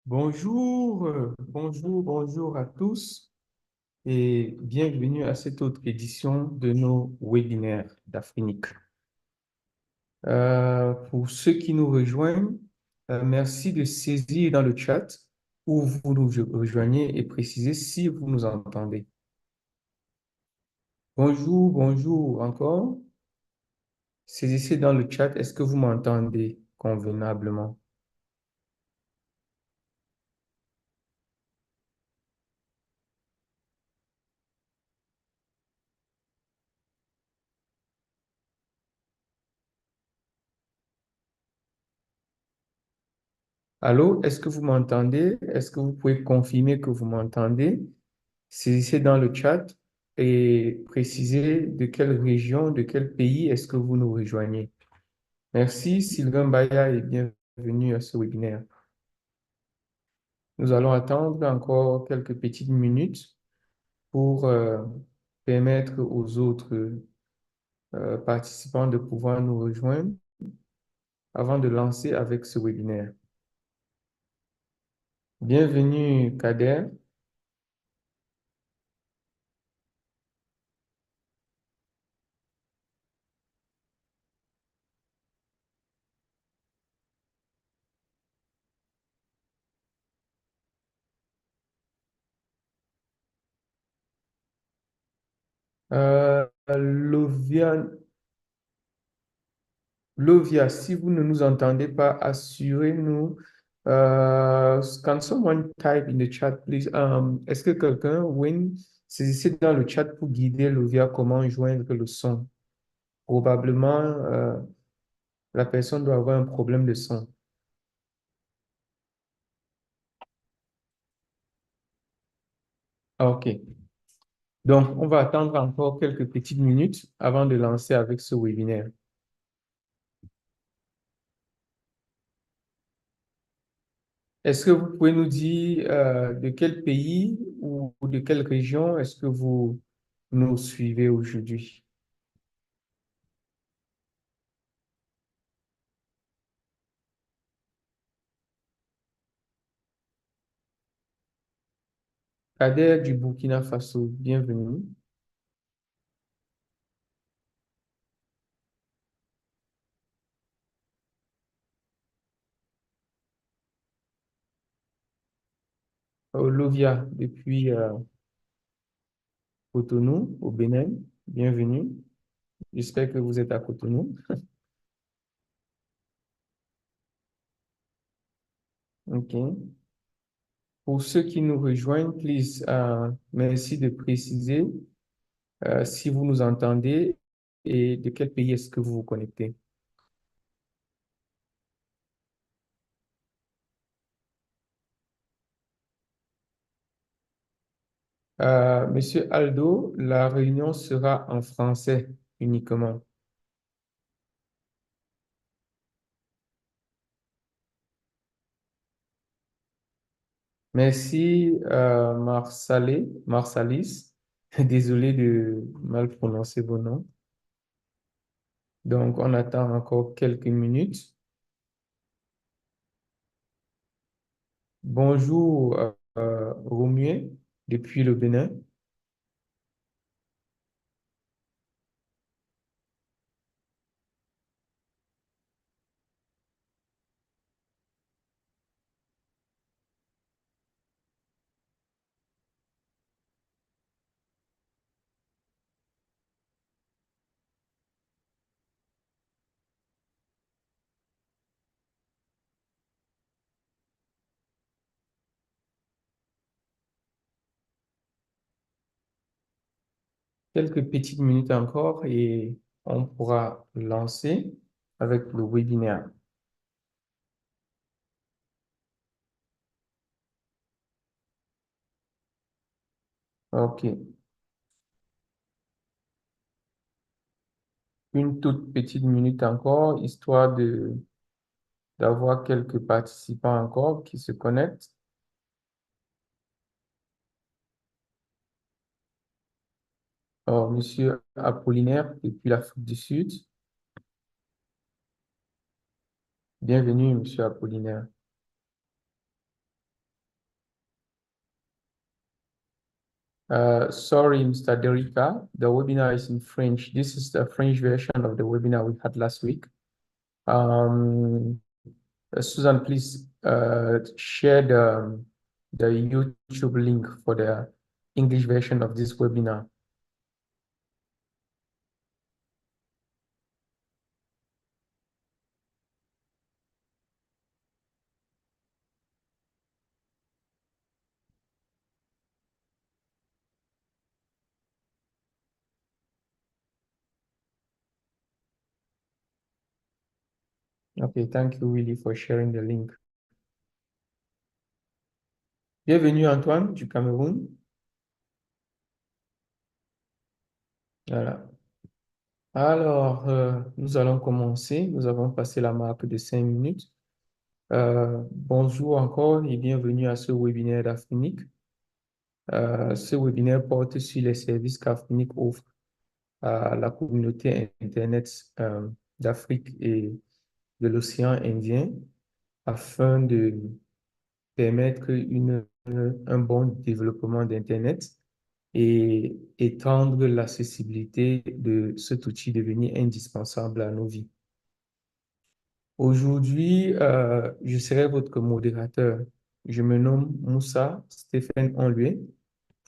Bonjour, bonjour à tous et bienvenue à cette autre édition de nos webinaires d'Afrique. Pour ceux qui nous rejoignent, merci de saisir dans le chat où vous nous rejoignez et préciser si vous nous entendez. Bonjour encore. Saisissez dans le chat, est-ce que vous m'entendez convenablement? Allô, est-ce que vous m'entendez? Est-ce que vous pouvez confirmer que vous m'entendez? Saisissez dans le chat et précisez de quelle région, de quel pays est-ce que vous nous rejoignez. Merci Sylvain Baya et bienvenue à ce webinaire. Nous allons attendre encore quelques petites minutes pour permettre aux autres participants de pouvoir nous rejoindre avant de lancer avec ce webinaire. Bienvenue Kader. Lovia, Lovia, si vous ne nous entendez pas, assurez-nous. Can someone type in the chat, please? Est-ce que quelqu'un, Win, saisissez dans le chat pour guider Lovia comment joindre le son? Probablement, la personne doit avoir un problème de son. OK. Donc, on va attendre encore quelques petites minutes avant de lancer avec ce webinaire. Est-ce que vous pouvez nous dire de quel pays ou de quelle région est-ce que vous nous suivez aujourd'hui? Kader du Burkina Faso, bienvenue. Lovia depuis Cotonou, au Bénin, bienvenue. J'espère que vous êtes à Cotonou. OK. Pour ceux qui nous rejoignent, please, merci de préciser si vous nous entendez et de quel pays est-ce que vous vous connectez. Monsieur Aldo, la réunion sera en français uniquement. Merci, Marsalis. Désolé de mal prononcer vos noms. Donc, on attend encore quelques minutes. Bonjour, Romuald, depuis le Bénin. Quelques petites minutes encore et on pourra lancer avec le webinaire. OK. Une toute petite minute encore, histoire d'avoir quelques participants encore qui se connectent. Alors, Monsieur Apollinaire, depuis l'Afrique du Sud. Bienvenue, Monsieur Apollinaire. Sorry, Mr. Derica, the webinar is in French. This is the French version of the webinar we had last week. Um, Susan, please share the YouTube link for the English version of this webinar. Okay, thank you, Willy, for sharing the link. Bienvenue, Antoine, du Cameroun. Voilà. Alors, nous allons commencer. Nous avons passé la marque de 5 minutes. Bonjour encore et bienvenue à ce webinaire d'Afrinic. Ce webinaire porte sur les services qu'Afrinic offre à la communauté Internet d'Afrique et de l'océan Indien afin de permettre un bon développement d'Internet et étendre l'accessibilité de cet outil devenu indispensable à nos vies. Aujourd'hui, je serai votre modérateur. Je me nomme Moussa Stéphane Onlué,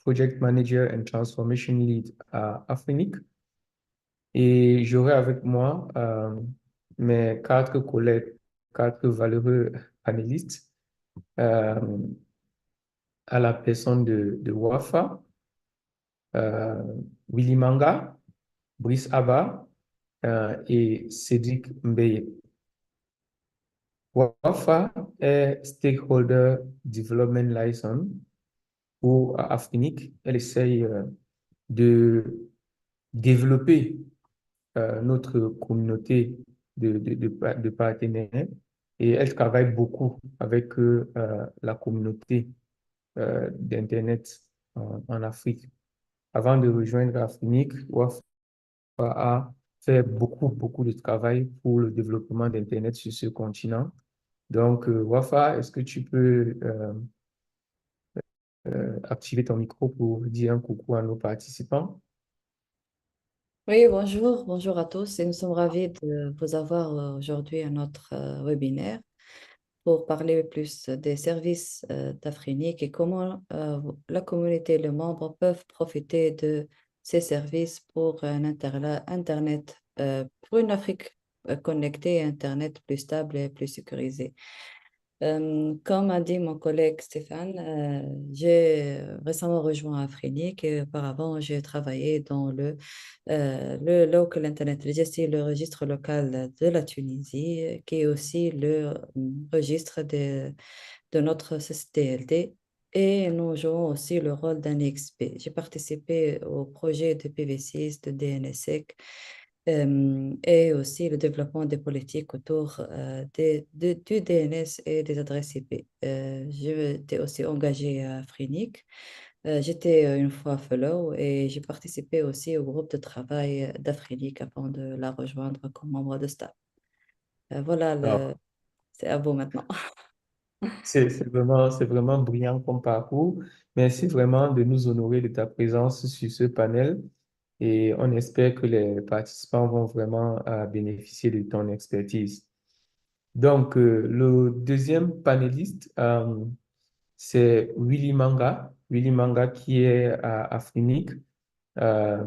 Project Manager and Transformation Lead à Afrinic. Et j'aurai avec moi mes 4 collègues, 4 valeureux panélistes, euh, à la personne de Wafa, euh, Willy Manga, Brice Abba et Cédric Mbeye. Wafa est Stakeholder Development Liaison pour Afrinic. Elle essaye de développer notre communauté de partenaires et elle travaille beaucoup avec la communauté d'Internet en Afrique. Avant de rejoindre Afrinic, Wafa a fait beaucoup de travail pour le développement d'Internet sur ce continent. Donc, Wafa, est-ce que tu peux activer ton micro pour dire un coucou à nos participants? Oui, bonjour à tous et nous sommes ravis de vous avoir aujourd'hui à notre webinaire pour parler plus des services d'Afrinic et comment la communauté et les membres peuvent profiter de ces services pour un Internet, pour une Afrique connectée et Internet plus stable et plus sécurisé. Comme a dit mon collègue Stéphane, j'ai récemment rejoint Afrinic et auparavant j'ai travaillé dans le Local Internet Registry, le registre local de la Tunisie, qui est aussi le registre de notre CCTLD. Et nous jouons aussi le rôle d'un XP. J'ai participé au projet de PV6, de DNSSEC, et aussi le développement des politiques autour du DNS et des adresses IP. J'étais aussi engagée à Frenic. J'étais une fois fellow et j'ai participé aussi au groupe de travail d'Afrenic avant de la rejoindre comme membre de staff. Voilà, Alors, c'est à vous maintenant. c'est vraiment brillant comme parcours. Merci vraiment de nous honorer de ta présence sur ce panel et on espère que les participants vont vraiment bénéficier de ton expertise. Donc, le deuxième panéliste, c'est Willy Manga. Willy Manga qui est à Afrinic, euh,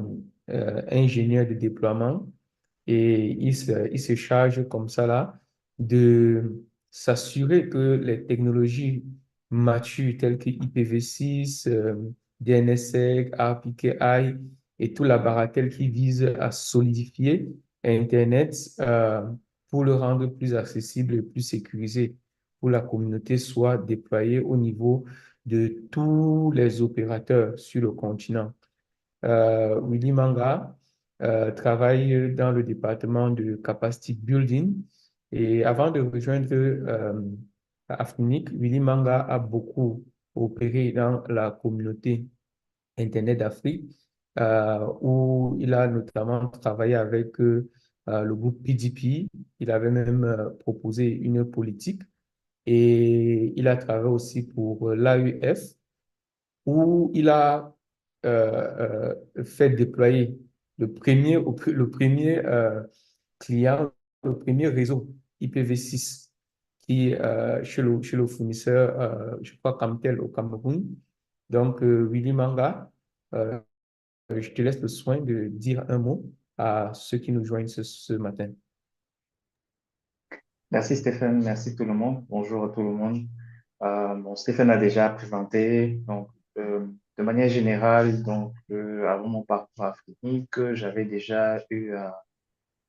ingénieur de déploiement et il se charge comme ça là de s'assurer que les technologies matures telles que IPv6, DNSSEC, RPKI et tout la bagatelle qui vise à solidifier Internet pour le rendre plus accessible et plus sécurisé pour la communauté soit déployée au niveau de tous les opérateurs sur le continent. Willy Manga travaille dans le département de Capacity Building. Et avant de rejoindre Afrinic, Willy Manga a beaucoup opéré dans la communauté Internet d'Afrique, où il a notamment travaillé avec le groupe PDP. Il avait même proposé une politique et il a travaillé aussi pour l'AUF, où il a fait déployer le premier client, le premier réseau IPv6 chez le fournisseur, je crois, Camtel au Cameroun. Donc, Willy Manga, euh, je te laisse le soin de dire un mot à ceux qui nous joignent ce matin. Merci Stéphane, merci tout le monde. Bonjour à tout le monde. Bon, Stéphane a déjà présenté, donc de manière générale, avant mon parcours africain, que j'avais déjà eu à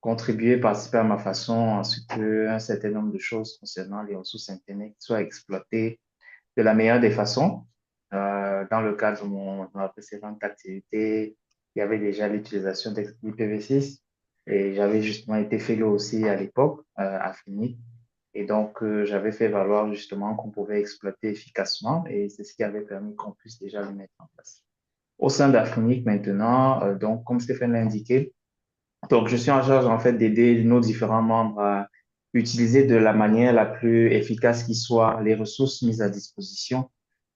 contribuer, participer à ma façon à ce qu'un certain nombre de choses concernant les ressources Internet soient exploitées de la meilleure des façons. Dans le cadre de ma précédente activité, il y avait déjà l'utilisation d'IPv6 et j'avais justement été fellow aussi à l'époque à FINI. Et donc, j'avais fait valoir justement qu'on pouvait exploiter efficacement et c'est ce qui avait permis qu'on puisse déjà le mettre en place. Au sein d'Afrinic maintenant, donc comme Stéphane l'a indiqué, donc je suis en charge en fait d'aider nos différents membres à utiliser de la manière la plus efficace qui soit les ressources mises à disposition.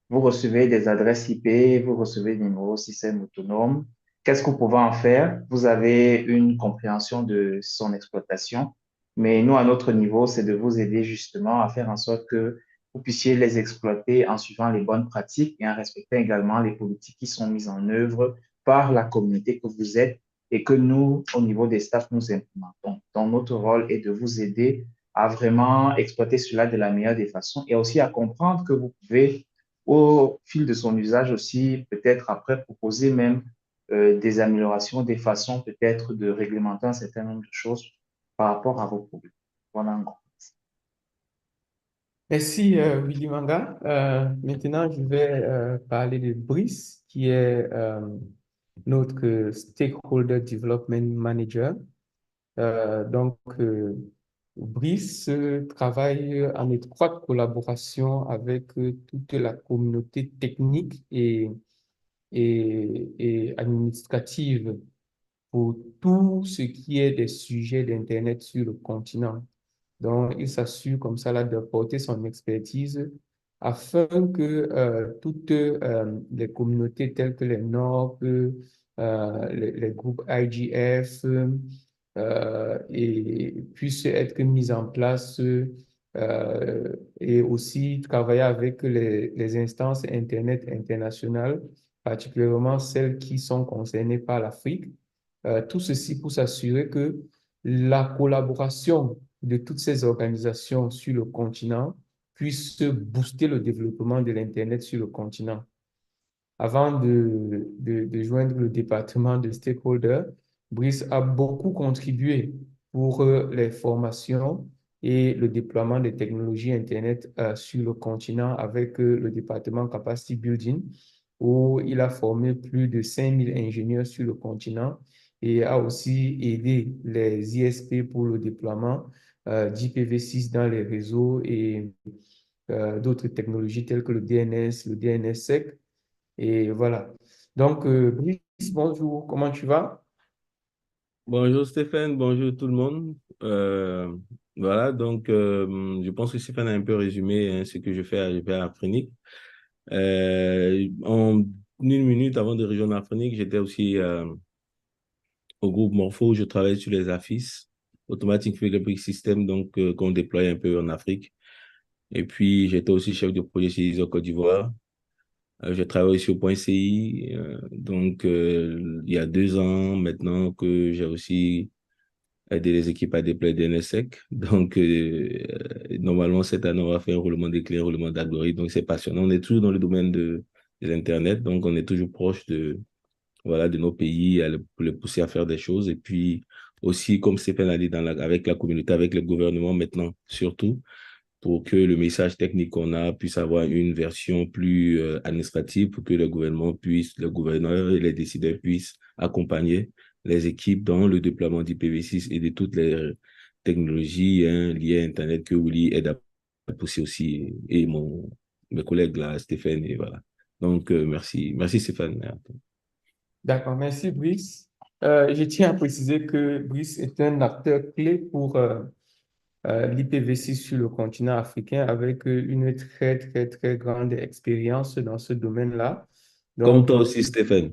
Vous recevez des adresses IP, vous recevez des numéros système autonomes. Qu'est-ce que vous pouvez en faire? Vous avez une compréhension de son exploitation, mais nous, à notre niveau, c'est de vous aider justement à faire en sorte que vous puissiez les exploiter en suivant les bonnes pratiques et en respectant également les politiques qui sont mises en œuvre par la communauté que vous êtes et que nous, au niveau des staffs, nous implémentons. Donc, notre rôle est de vous aider à vraiment exploiter cela de la meilleure des façons et aussi à comprendre que vous pouvez au fil de son usage aussi, peut-être après proposer même des améliorations, des façons peut-être de réglementer un certain nombre de choses par rapport à vos problèmes. Voilà en gros. Merci, Willy Manga. Maintenant, je vais parler de Brice, qui est notre Stakeholder Development Manager. Brice travaille en étroite collaboration avec toute la communauté technique et administrative pour tout ce qui est des sujets d'Internet sur le continent. Donc, il s'assure comme ça là de porter son expertise afin que toutes les communautés telles que les NOC, les groupes IGF puissent être mises en place et aussi travailler avec les instances Internet internationales, particulièrement celles qui sont concernées par l'Afrique. Tout ceci pour s'assurer que la collaboration de toutes ces organisations sur le continent puisse booster le développement de l'Internet sur le continent. Avant de joindre le département de stakeholders, Brice a beaucoup contribué pour les formations et le déploiement des technologies Internet sur le continent avec le département Capacity Building, où il a formé plus de 5000 ingénieurs sur le continent et a aussi aidé les ISP pour le déploiement d'IPv6 dans les réseaux et d'autres technologies telles que le DNS, le DNSSEC. Et voilà. Donc, Brice, bonjour, comment tu vas? Bonjour Stéphane, bonjour tout le monde. Voilà, je pense que Stéphane a un peu résumé hein, ce que je fais à Afrinic. En une minute avant de rejoindre Afrinic, j'étais aussi au groupe Morpho où je travaille sur les AFIS, Automatic Fingerprint System, qu'on déploie un peu en Afrique. Et puis, j'étais aussi chef de projet chez ISO Côte d'Ivoire. Je travaille sur Point CI, il y a 2 ans maintenant que j'ai aussi aider les équipes à déployer des NSEC. Normalement, cette année, on va faire un roulement des clés, un roulement d'algorithmes. Donc, c'est passionnant. On est toujours dans le domaine de l'Internet. Donc, on est toujours proche voilà, de nos pays pour les pousser à faire des choses. Et puis, aussi, comme Stéphane a dit, avec la communauté, avec le gouvernement maintenant, surtout, pour que le message technique qu'on a puisse avoir une version plus administrative, pour que le gouverneur et les décideurs puissent accompagner les équipes dans le déploiement d'IPv6 et de toutes les technologies hein, liées à Internet que Willy aide à pousser aussi, et mes collègues là, Stéphane, et voilà. Merci. Merci Stéphane. D'accord, merci Brice. Je tiens à préciser que Brice est un acteur clé pour l'IPv6 sur le continent africain avec une très, très, très grande expérience dans ce domaine-là. Comme Donc, toi aussi, Stéphane.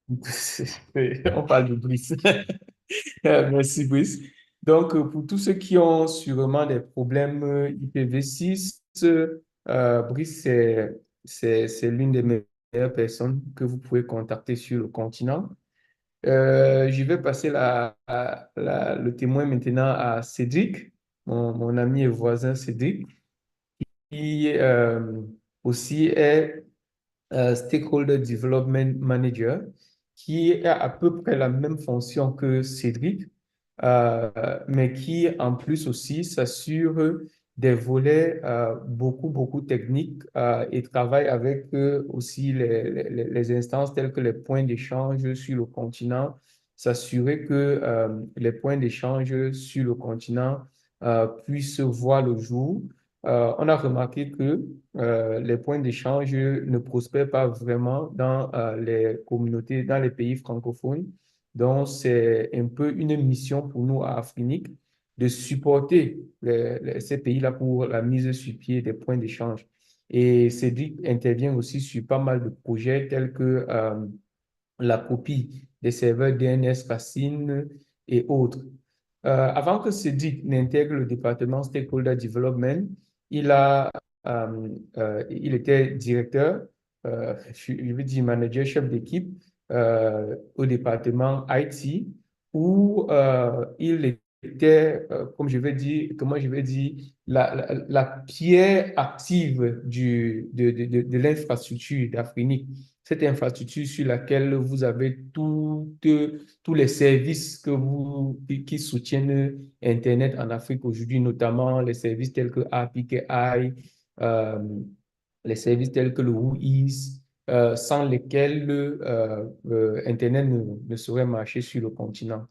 on parle de Brice. Merci, Brice. Donc, pour tous ceux qui ont sûrement des problèmes IPv6, Brice, c'est l'une des meilleures personnes que vous pouvez contacter sur le continent. Je vais passer le témoin maintenant à Cédric, mon ami et voisin Cédric, qui aussi est Stakeholder Development Manager, qui a à peu près la même fonction que Cédric, mais qui en plus aussi s'assure des volets beaucoup techniques et travaille avec aussi les instances telles que les points d'échange sur le continent, s'assurer que les points d'échange sur le continent puissent voir le jour. On a remarqué que les points d'échange ne prospèrent pas vraiment dans les communautés, dans les pays francophones. Donc, c'est un peu une mission pour nous à Afrinic de supporter ces pays-là pour la mise sur pied des points d'échange. Et Cédric intervient aussi sur pas mal de projets tels que la copie des serveurs DNS Racine et autres. Avant que Cédric n'intègre le département Stakeholder Development, il était directeur, je veux dire manager, chef d'équipe au département IT, où il était, comme je vais dire, comment je vais dire, la pierre active de l'infrastructure d'Afrinic, cette infrastructure sur laquelle vous avez tous les services qui soutiennent Internet en Afrique aujourd'hui, notamment les services tels que API, euh, les services tels que le WhoIS, sans lesquels Internet ne saurait marcher sur le continent.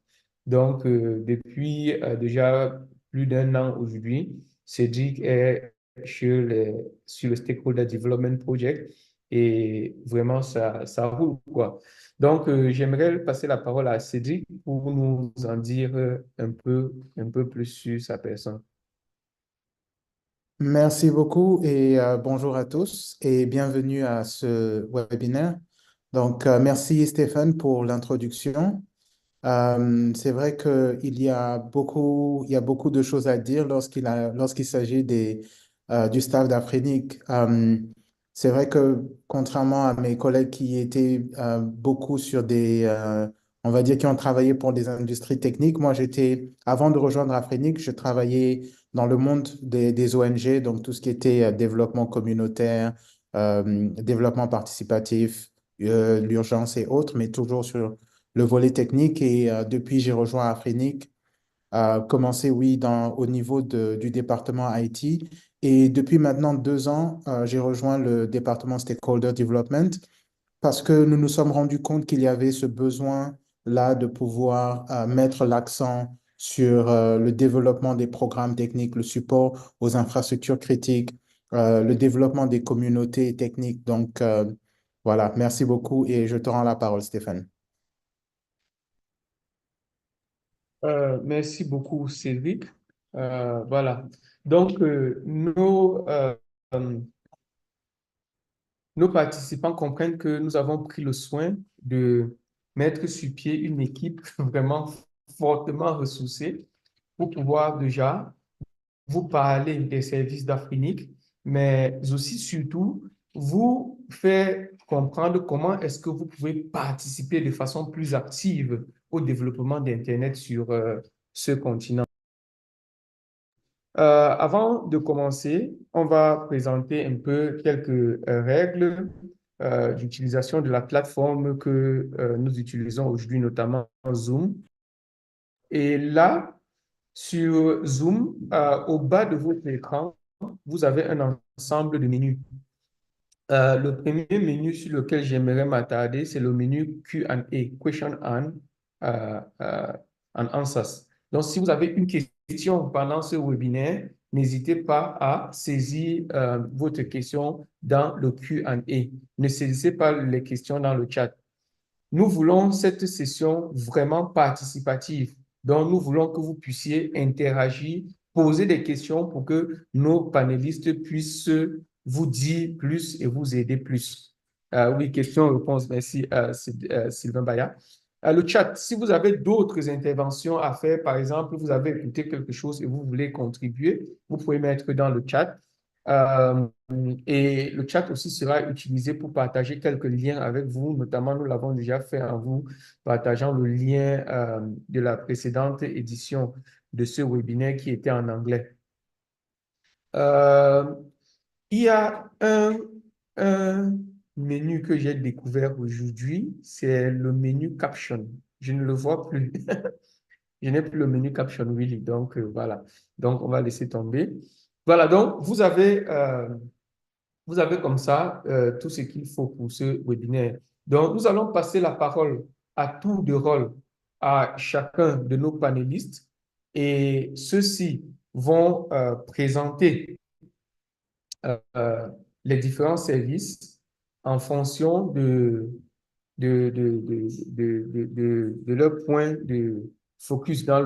Donc, depuis déjà plus d'un an aujourd'hui, Cédric est sur le Stakeholder Development Project et vraiment, ça roule, quoi. Donc, j'aimerais passer la parole à Cédric pour nous en dire un peu plus sur sa personne. Merci beaucoup et bonjour à tous et bienvenue à ce webinaire. Donc, merci Stéphane pour l'introduction. C'est vrai il y a beaucoup de choses à dire lorsqu'il s'agit du staff d'Afrinik. C'est vrai que contrairement à mes collègues qui étaient beaucoup sur on va dire, qui ont travaillé pour des industries techniques, moi avant de rejoindre Afrinik, je travaillais dans le monde des ONG, donc tout ce qui était développement communautaire, développement participatif, l'urgence et autres, mais toujours sur le volet technique. Et depuis, j'ai rejoint Afrinic, commencé, oui, au niveau du département IT. Et depuis maintenant 2 ans, j'ai rejoint le département Stakeholder Development parce que nous nous sommes rendus compte qu'il y avait ce besoin-là de pouvoir mettre l'accent sur le développement des programmes techniques, le support aux infrastructures critiques, le développement des communautés techniques. Donc, voilà, merci beaucoup et je te rends la parole, Stéphane. Merci beaucoup, Cédric. Voilà. Donc, nos participants comprennent que nous avons pris le soin de mettre sur pied une équipe vraiment fortement ressourcée pour pouvoir déjà vous parler des services d'Afrinic, mais aussi surtout vous faire comprendre comment est-ce que vous pouvez participer de façon plus active au développement d'Internet sur ce continent. Avant de commencer, on va présenter un peu quelques règles d'utilisation de la plateforme que nous utilisons aujourd'hui, notamment Zoom. Et là, sur Zoom, au bas de votre écran, vous avez un ensemble de menus. Le premier menu sur lequel j'aimerais m'attarder, c'est le menu Q&A, Question and Answers. Donc, si vous avez une question pendant ce webinaire, n'hésitez pas à saisir votre question dans le Q&A. Ne saisissez pas les questions dans le chat. Nous voulons cette session vraiment participative. Donc, nous voulons que vous puissiez interagir, poser des questions pour que nos panélistes puissent vous dire plus et vous aider plus. Oui, question-réponse. Merci, Sylvain Baya. Le chat, si vous avez d'autres interventions à faire, par exemple, vous avez écouté quelque chose et vous voulez contribuer, vous pouvez mettre dans le chat. Euh, et le chat aussi sera utilisé pour partager quelques liens avec vous. Notamment, nous l'avons déjà fait en vous partageant le lien de la précédente édition de ce webinaire qui était en anglais. Euh, il y a un menu que j'ai découvert aujourd'hui, c'est le menu Caption. Je ne le vois plus. Je n'ai plus le menu Caption Really. Donc, voilà. Donc, on va laisser tomber. Voilà, donc vous avez comme ça tout ce qu'il faut pour ce webinaire. Donc, nous allons passer la parole à tour de rôle à chacun de nos panélistes et ceux-ci vont présenter euh, les différents services en fonction de leur point de focus dans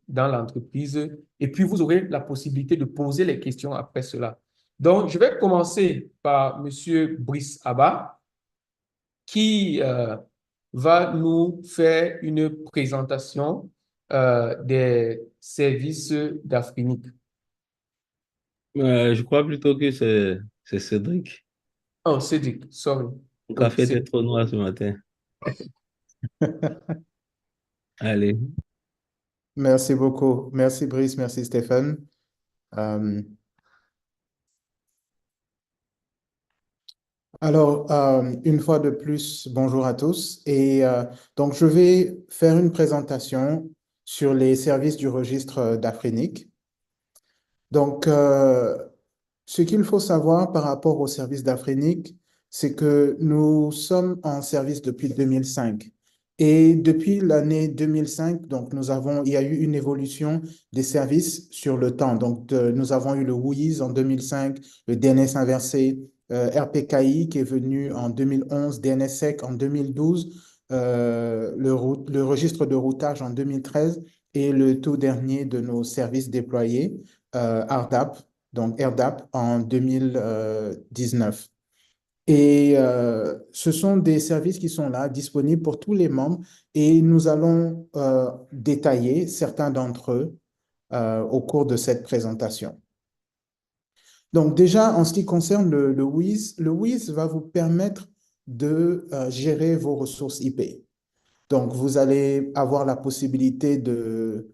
dans l'entreprise. Et puis, vous aurez la possibilité de poser les questions après cela. Donc, je vais commencer par Monsieur Brice Abba, qui va nous faire une présentation des services d'Afrinic. Je crois plutôt que c'est Cédric. Oh, Cédric, sorry. Mon Oui, café était trop noir ce matin. Allez. Merci beaucoup. Merci Brice, merci Stéphane. Euh, une fois de plus, bonjour à tous. Donc, je vais faire une présentation sur les services du registre d'Afrinic. Donc, ce qu'il faut savoir par rapport au service d'Afrinic, c'est que nous sommes en service depuis 2005. Et depuis l'année 2005, donc il y a eu une évolution des services sur le temps. Donc, nous avons eu le WUIS en 2005, le DNS inversé, RPKI qui est venu en 2011, DNSSEC en 2012, le registre de routage en 2013 et le tout dernier de nos services déployés, ARDAP, donc AirDAP en 2019. Ce sont des services qui sont là, disponibles pour tous les membres, et nous allons détailler certains d'entre eux au cours de cette présentation. Donc déjà, en ce qui concerne le WIS, le WIS va vous permettre de gérer vos ressources IP. Donc, vous allez avoir la possibilité de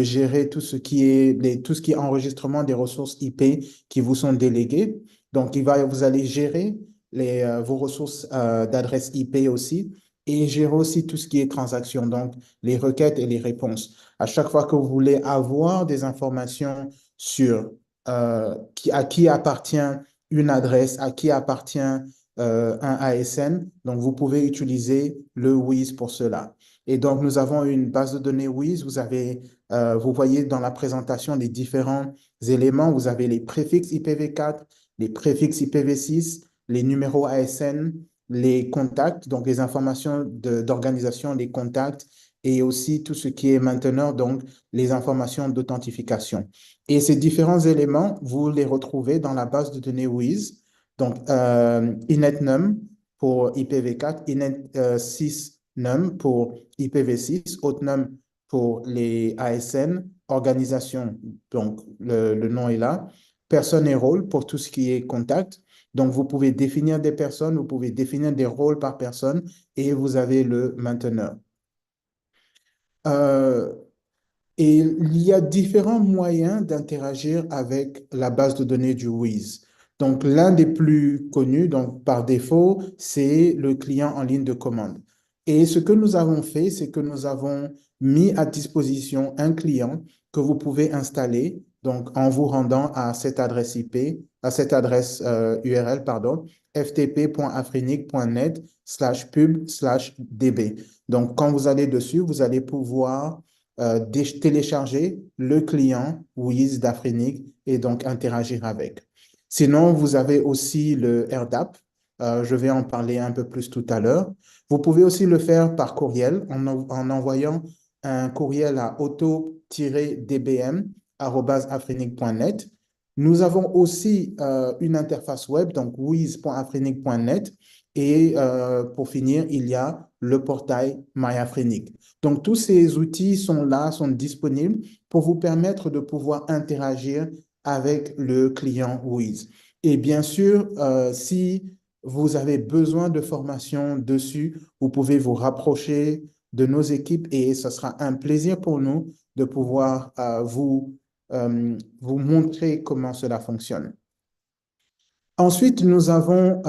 gérer tout ce qui est enregistrement des ressources IP qui vous sont déléguées. Donc, vous allez gérer vos ressources d'adresse IP aussi et gérer aussi tout ce qui est transactions, donc les requêtes et les réponses. À chaque fois que vous voulez avoir des informations sur à qui appartient une adresse, à qui appartient un ASN. Donc, vous pouvez utiliser le WIS pour cela. Et donc, nous avons une base de données WIS. Vous voyez dans la présentation les différents éléments. Vous avez les préfixes IPv4, les préfixes IPv6, les numéros ASN, les contacts, donc les informations d'organisation, les contacts, et aussi tout ce qui est mainteneur, donc les informations d'authentification. Et ces différents éléments, vous les retrouvez dans la base de données WIS. Donc, inetnum pour IPv4, inet6num pour IPv6, hotnum pour les ASN, organisation, donc le nom est là, personne et rôle pour tout ce qui est contact. Donc, vous pouvez définir des personnes, vous pouvez définir des rôles par personne et vous avez le mainteneur. Et il y a différents moyens d'interagir avec la base de données du WIS. Donc, l'un des plus connus, donc par défaut, c'est le client en ligne de commande. Et ce que nous avons fait, c'est que nous avons mis à disposition un client que vous pouvez installer, donc en vous rendant à cette adresse IP, à cette adresse URL, pardon, ftp.afrinic.net/pub/db. Donc, quand vous allez dessus, vous allez pouvoir télécharger le client WIS d'Afrinic et donc interagir avec. Sinon, vous avez aussi le AirDAP. Je vais en parler un peu plus tout à l'heure. Vous pouvez aussi le faire par courriel en envoyant un courriel à auto-dbm@afrinic.net Nous avons aussi une interface web, donc wiz.afrinic.net. Et pour finir, il y a le portail MyAfrinic. Donc, tous ces outils sont là, sont disponibles pour vous permettre de pouvoir interagir avec le client Wiz. Et bien sûr, si vous avez besoin de formation dessus, vous pouvez vous rapprocher de nos équipes et ce sera un plaisir pour nous de pouvoir vous montrer comment cela fonctionne. Ensuite, nous avons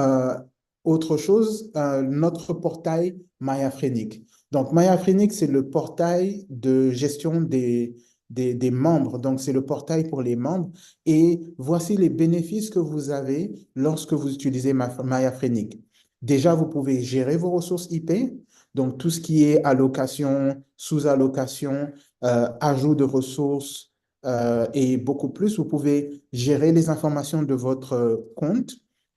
autre chose, notre portail MyAfrinic. Donc, MyAfrinic, c'est le portail de gestion des membres. Donc, c'est le portail pour les membres. Et voici les bénéfices que vous avez lorsque vous utilisez MyAfrinic. Déjà, vous pouvez gérer vos ressources IP. Donc, tout ce qui est allocation, sous-allocation, ajout de ressources, et beaucoup plus. Vous pouvez gérer les informations de votre compte.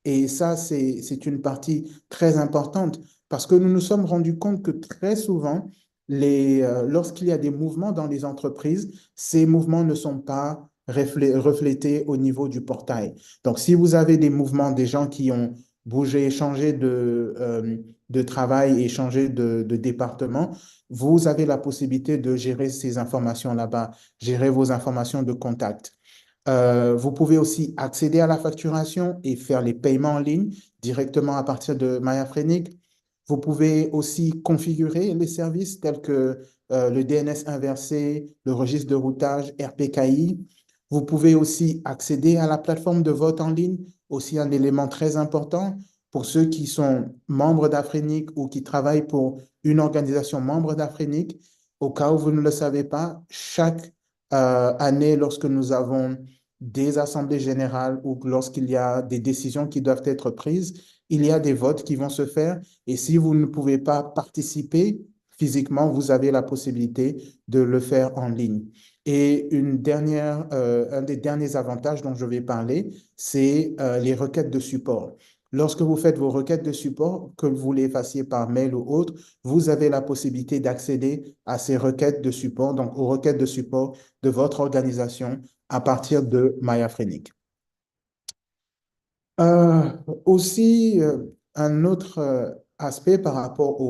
Et ça, c'est une partie très importante parce que nous nous sommes rendus compte que très souvent, lorsqu'il y a des mouvements dans les entreprises, ces mouvements ne sont pas reflétés au niveau du portail. Donc, si vous avez des mouvements, des gens qui ont bougé, changé de travail et changé de département, vous avez la possibilité de gérer ces informations là-bas, gérer vos informations de contact. Vous pouvez aussi accéder à la facturation et faire les paiements en ligne directement à partir de MyAfrenic. Vous pouvez aussi configurer les services tels que le DNS inversé, le registre de routage, RPKI. Vous pouvez aussi accéder à la plateforme de vote en ligne, aussi un élément très important pour ceux qui sont membres d'Afrenic ou qui travaillent pour une organisation membre d'Afrenic. Au cas où vous ne le savez pas, chaque année, lorsque nous avons des assemblées générales ou lorsqu'il y a des décisions qui doivent être prises, il y a des votes qui vont se faire. Et si vous ne pouvez pas participer physiquement, vous avez la possibilité de le faire en ligne. Et un des derniers avantages dont je vais parler, c'est les requêtes de support. Lorsque vous faites vos requêtes de support, que vous les fassiez par mail ou autre, vous avez la possibilité d'accéder à ces requêtes de support, donc aux requêtes de support de votre organisation à partir de MyAfrenic. Aussi, un autre aspect par rapport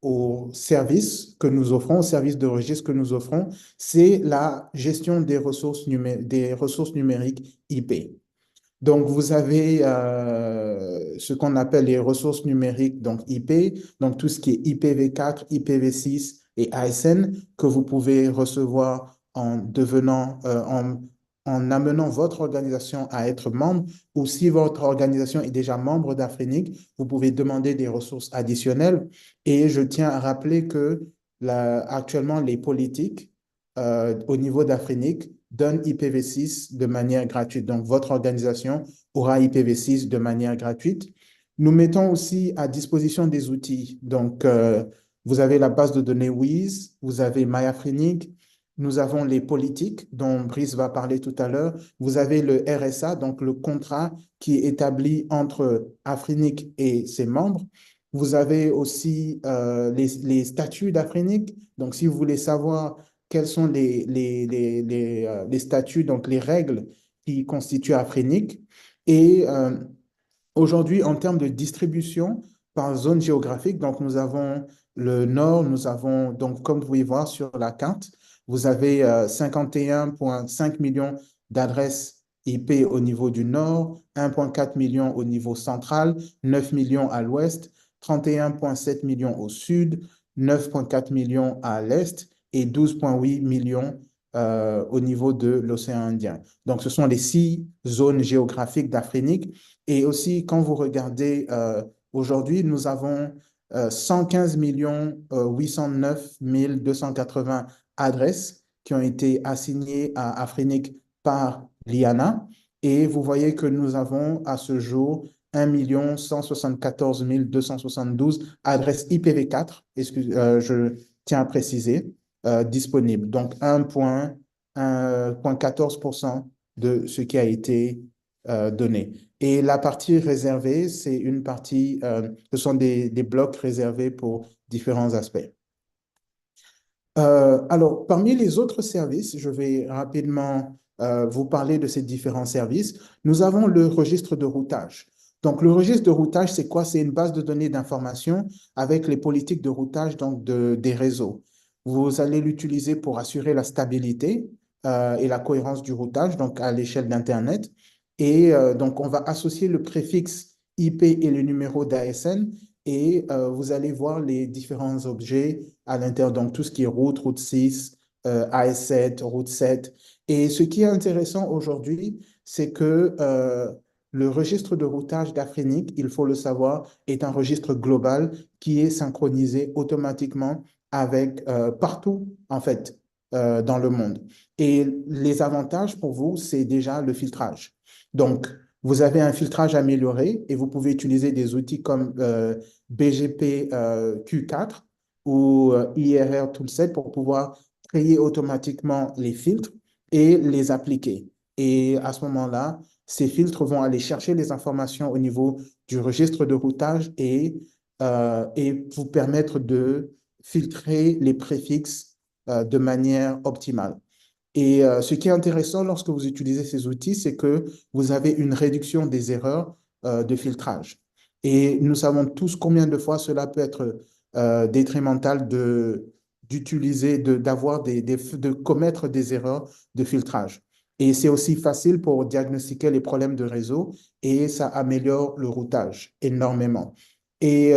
aux services que nous offrons, aux services de registre que nous offrons, c'est la gestion des ressources numériques IP. Donc, vous avez ce qu'on appelle les ressources numériques, donc IP, donc tout ce qui est IPv4, IPv6 et ASN que vous pouvez recevoir en amenant votre organisation à être membre, ou si votre organisation est déjà membre d'Afrenic, vous pouvez demander des ressources additionnelles. Et je tiens à rappeler que actuellement, les politiques au niveau d'Afrenic donnent IPv6 de manière gratuite. Donc, votre organisation aura IPv6 de manière gratuite. Nous mettons aussi à disposition des outils. Donc, vous avez la base de données Wiz, vous avez MyAfrenic, nous avons les politiques dont Brice va parler tout à l'heure. Vous avez le RSA, donc le contrat qui est établi entre Afrinic et ses membres. Vous avez aussi les statuts d'Afrenic. Donc, si vous voulez savoir quels sont les statuts, donc les règles qui constituent Afrinic. Et aujourd'hui, en termes de distribution par zone géographique, donc nous avons le nord, nous avons, donc comme vous pouvez voir sur la carte, vous avez 51,5 millions d'adresses IP au niveau du nord, 1,4 million au niveau central, 9 millions à l'ouest, 31,7 millions au sud, 9,4 millions à l'est et 12,8 millions au niveau de l'océan Indien. Donc, ce sont les 6 zones géographiques d'Afrique. Et aussi, quand vous regardez, aujourd'hui, nous avons 115 809 280 adresses qui ont été assignées à Afrinic par l'IANA. Et vous voyez que nous avons à ce jour 1 174 272 adresses IPv4, je tiens à préciser, disponibles. Donc 1,14% de ce qui a été donné. Et la partie réservée, c'est une partie, ce sont des blocs réservés pour différents aspects. Alors, parmi les autres services, je vais rapidement vous parler de ces différents services. Nous avons le registre de routage. Donc, le registre de routage, c'est quoi? C'est une base de données d'information avec les politiques de routage donc des réseaux. Vous allez l'utiliser pour assurer la stabilité et la cohérence du routage, donc à l'échelle d'Internet. Et donc, on va associer le préfixe IP et le numéro d'ASN et vous allez voir les différents objets à l'intérieur, donc tout ce qui est route 6, AS7, route 7. Et ce qui est intéressant aujourd'hui, c'est que le registre de routage d'Afrenic, il faut le savoir, est un registre global qui est synchronisé automatiquement avec partout, en fait, dans le monde. Et les avantages pour vous, c'est déjà le filtrage. Donc, vous avez un filtrage amélioré et vous pouvez utiliser des outils comme BGP Q4 ou IRR Toolset pour pouvoir créer automatiquement les filtres et les appliquer. Et à ce moment-là, ces filtres vont aller chercher les informations au niveau du registre de routage et vous permettre de filtrer les préfixes de manière optimale. Et ce qui est intéressant lorsque vous utilisez ces outils, c'est que vous avez une réduction des erreurs de filtrage. Et nous savons tous combien de fois cela peut être détrimental d'utiliser, de commettre des erreurs de filtrage. Et c'est aussi facile pour diagnostiquer les problèmes de réseau et ça améliore le routage énormément. Et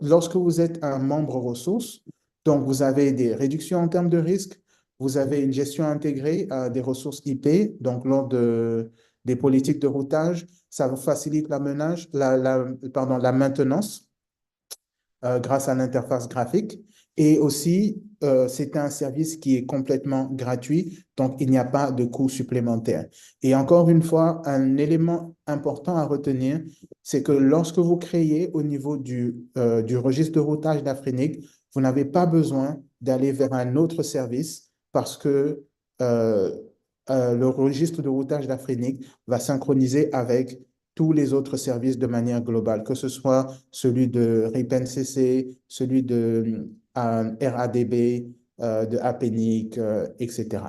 lorsque vous êtes un membre ressource, donc vous avez des réductions en termes de risque, vous avez une gestion intégrée des ressources IP, donc lors des politiques de routage, ça vous facilite la maintenance grâce à l'interface graphique. Et aussi, c'est un service qui est complètement gratuit, donc il n'y a pas de coût supplémentaire. Et encore une fois, un élément important à retenir, c'est que lorsque vous créez au niveau du registre de routage d'Afrenic, vous n'avez pas besoin d'aller vers un autre service parce que euh, le registre de routage d'Afrenic va synchroniser avec tous les autres services de manière globale, que ce soit celui de RIP-NCC, celui de RADB, de Appenic, etc.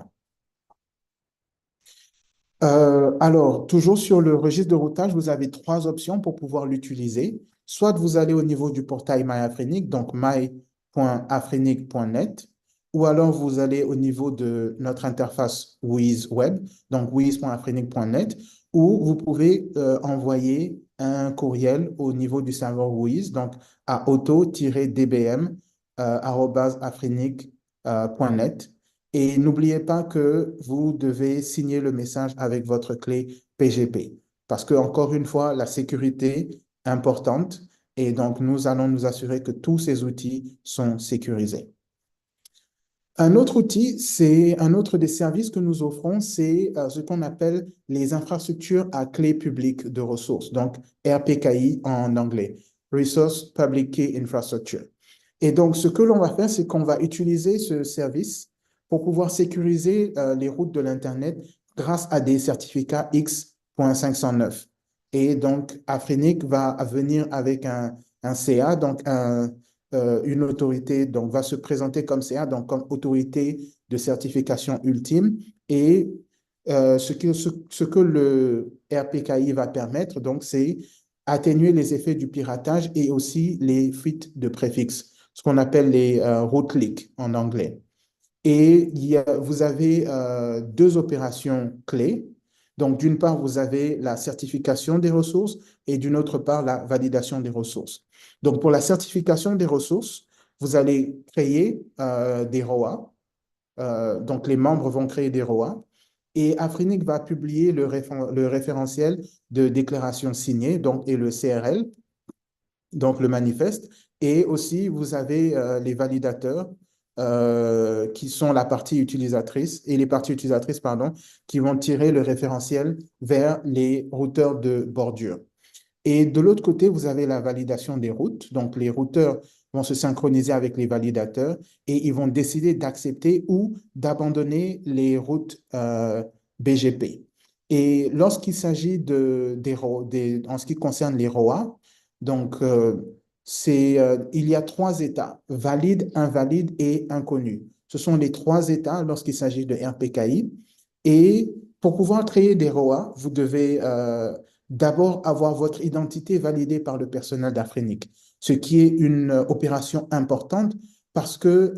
Alors, toujours sur le registre de routage, vous avez trois options pour pouvoir l'utiliser. Soit vous allez au niveau du portail MyAfrenic, donc my.afrinic.net, ou alors vous allez au niveau de notre interface Wiz Web, donc wiz.afrinic.net, ou vous pouvez envoyer un courriel au niveau du serveur Wiz, donc à auto-dbm@afrinic.net. Et n'oubliez pas que vous devez signer le message avec votre clé PGP. Parce que, encore une fois, la sécurité est importante. Et donc, nous allons nous assurer que tous ces outils sont sécurisés. Un autre outil, c'est un autre des services que nous offrons, c'est ce qu'on appelle les infrastructures à clé publique de ressources, donc RPKI en anglais, Resource Public Key Infrastructure. Et donc, ce que l'on va faire, c'est qu'on va utiliser ce service pour pouvoir sécuriser les routes de l'Internet grâce à des certificats X.509. Et donc, Afrinic va venir avec un CA, donc une autorité, donc va se présenter comme CA, donc comme autorité de certification ultime. Et ce que le RPKI va permettre, donc, c'est atténuer les effets du piratage et aussi les fuites de préfixes, ce qu'on appelle les route leaks en anglais. Et vous avez deux opérations clés. Donc, d'une part, vous avez la certification des ressources et d'une autre part, la validation des ressources. Donc, pour la certification des ressources, vous allez créer des ROA. Donc, les membres vont créer des ROA. Et Afrinic va publier le référentiel de déclaration signée, donc, et le CRL, donc le manifeste. Et aussi, vous avez les validateurs qui sont la partie utilisatrice et les parties utilisatrices, pardon, qui vont tirer le référentiel vers les routeurs de bordure. Et de l'autre côté, vous avez la validation des routes. Donc, les routeurs vont se synchroniser avec les validateurs et ils vont décider d'accepter ou d'abandonner les routes BGP. Et lorsqu'il s'agit en ce qui concerne les ROA, donc il y a trois états, valide, invalide et inconnu. Ce sont les trois états lorsqu'il s'agit de RPKI. Et Pour pouvoir créer des ROA, vous devez d'abord avoir votre identité validée par le personnel d'Afrenic, ce qui est une opération importante parce que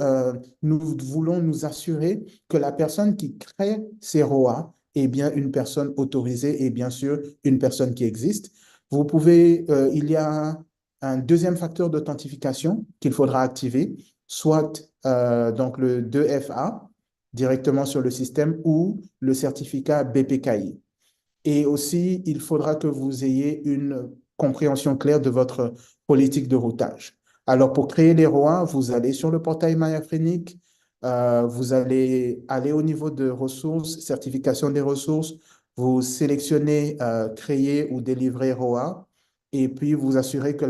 nous voulons nous assurer que la personne qui crée ces ROA est bien une personne autorisée et bien sûr une personne qui existe. Il y a un deuxième facteur d'authentification qu'il faudra activer, soit donc le 2FA directement sur le système ou le certificat BPKI. Et aussi, il faudra que vous ayez une compréhension claire de votre politique de routage. Alors, pour créer les ROA, vous allez sur le portail MyAfrenic, vous allez aller au niveau de ressources, certification des ressources, vous sélectionnez créer ou délivrer ROA, et puis vous assurez que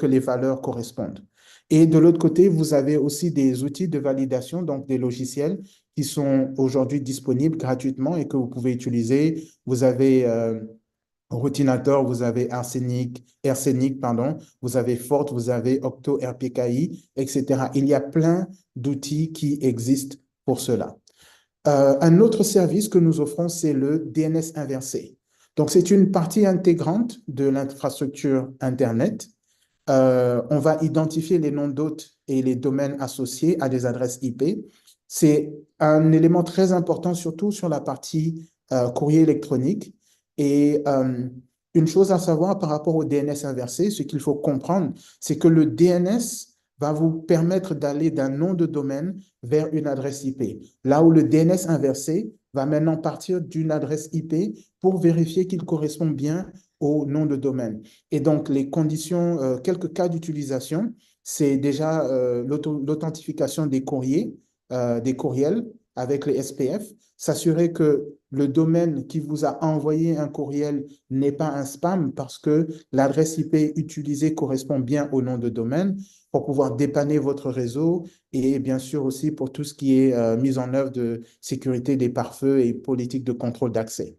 les valeurs correspondent. Et de l'autre côté, vous avez aussi des outils de validation, donc des logiciels qui sont aujourd'hui disponibles gratuitement et que vous pouvez utiliser. Vous avez Routinator, vous avez Arsenic, pardon, vous avez Forte, vous avez Octo RPKI, etc. Il y a plein d'outils qui existent pour cela. Un autre service que nous offrons, c'est le DNS inversé. Donc, c'est une partie intégrante de l'infrastructure Internet. On va identifier les noms d'hôtes et les domaines associés à des adresses IP. C'est un élément très important, surtout sur la partie courrier électronique. Et une chose à savoir par rapport au DNS inversé, ce qu'il faut comprendre, c'est que le DNS va vous permettre d'aller d'un nom de domaine vers une adresse IP. Là où le DNS inversé va maintenant partir d'une adresse IP pour vérifier qu'il correspond bien au nom de domaine. Et donc, les conditions, quelques cas d'utilisation, c'est déjà l'authentification des des courriels avec les SPF, s'assurer que le domaine qui vous a envoyé un courriel n'est pas un spam parce que l'adresse IP utilisée correspond bien au nom de domaine pour pouvoir dépanner votre réseau et bien sûr aussi pour tout ce qui est mise en œuvre de sécurité des pare-feux et politique de contrôle d'accès.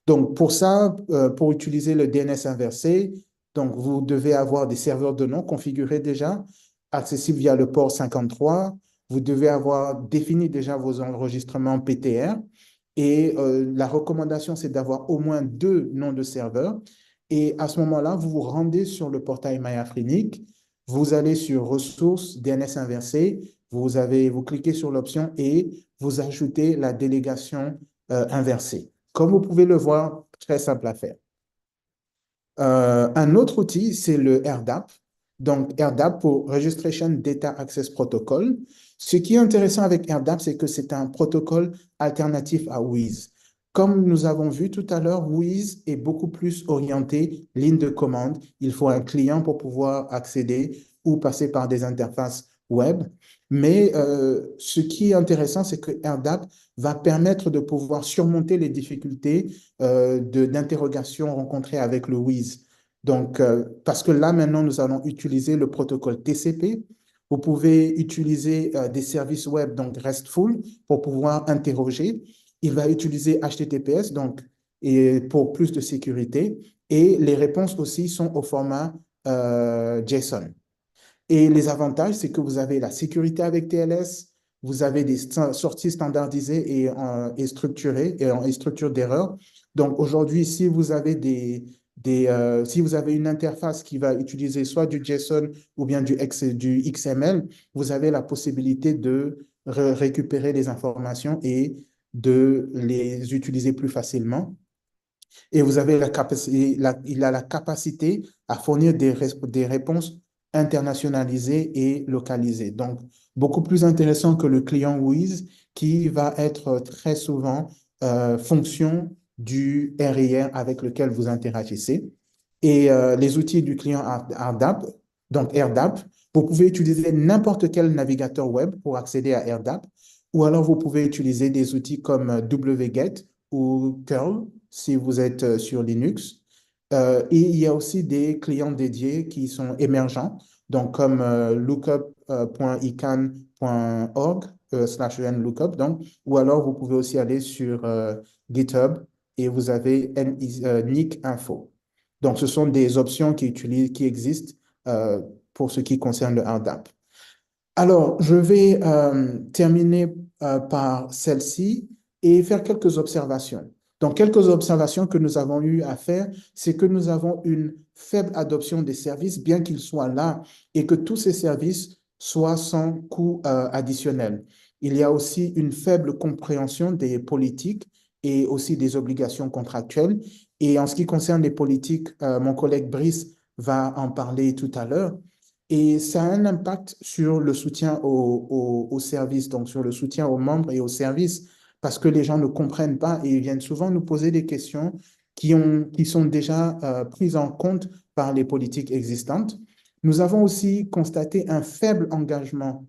Donc, pour ça, pour utiliser le DNS inversé, donc vous devez avoir des serveurs de nom configurés déjà, accessibles via le port 53. Vous devez avoir défini déjà vos enregistrements PTR. Et la recommandation, c'est d'avoir au moins 2 noms de serveurs. Et à ce moment-là, vous vous rendez sur le portail MyAfrenic. Vous allez sur Ressources, DNS inversé. Vous cliquez sur l'option et vous ajoutez la délégation inversée. Comme vous pouvez le voir, très simple à faire. Un autre outil, c'est le RDAP. Donc, RDAP pour Registration Data Access Protocol. Ce qui est intéressant avec RDAP, c'est que c'est un protocole alternatif à Wiz. Comme nous avons vu tout à l'heure, Wiz est beaucoup plus orienté ligne de commande. Il faut un client pour pouvoir accéder ou passer par des interfaces web. Mais ce qui est intéressant, c'est que RDAP va permettre de pouvoir surmonter les difficultés d'interrogation rencontrées avec le Wiz. Donc, parce que là, maintenant, nous allons utiliser le protocole TCP. Vous pouvez utiliser des services web, donc RESTful, pour pouvoir interroger. Il va utiliser HTTPS, donc, et pour plus de sécurité. Et les réponses aussi sont au format JSON. Et les avantages, c'est que vous avez la sécurité avec TLS, vous avez des sorties standardisées et structurées, et structure d'erreur. Donc aujourd'hui, si vous avez si vous avez une interface qui va utiliser soit du JSON ou bien du XML, vous avez la possibilité de récupérer les informations et de les utiliser plus facilement. Et vous avez il a la capacité à fournir des réponses internationalisées et localisées. Donc, beaucoup plus intéressant que le client Wiz qui va être très souvent fonction du RIR avec lequel vous interagissez. Et les outils du client RDAP, donc RDAP, vous pouvez utiliser n'importe quel navigateur web pour accéder à RDAP, ou alors vous pouvez utiliser des outils comme wget ou curl si vous êtes sur Linux. Et il y a aussi des clients dédiés qui sont émergents, donc comme lookup.icann.org /lookup, donc, ou alors vous pouvez aussi aller sur GitHub et vous avez Nick Info. Donc, ce sont des options qui existent pour ce qui concerne le RDAP. Alors, je vais terminer par celle-ci. et faire quelques observations. Donc, quelques observations que nous avons eu à faire, c'est que nous avons une faible adoption des services, bien qu'ils soient là, et que tous ces services soient sans coût additionnel. Il y a aussi une faible compréhension des politiques et aussi des obligations contractuelles. Et en ce qui concerne les politiques, mon collègue Brice va en parler tout à l'heure. Et ça a un impact sur le soutien aux services, donc sur le soutien aux membres et aux services, parce que les gens ne comprennent pas et ils viennent souvent nous poser des questions qui sont déjà prises en compte par les politiques existantes. Nous avons aussi constaté un faible engagement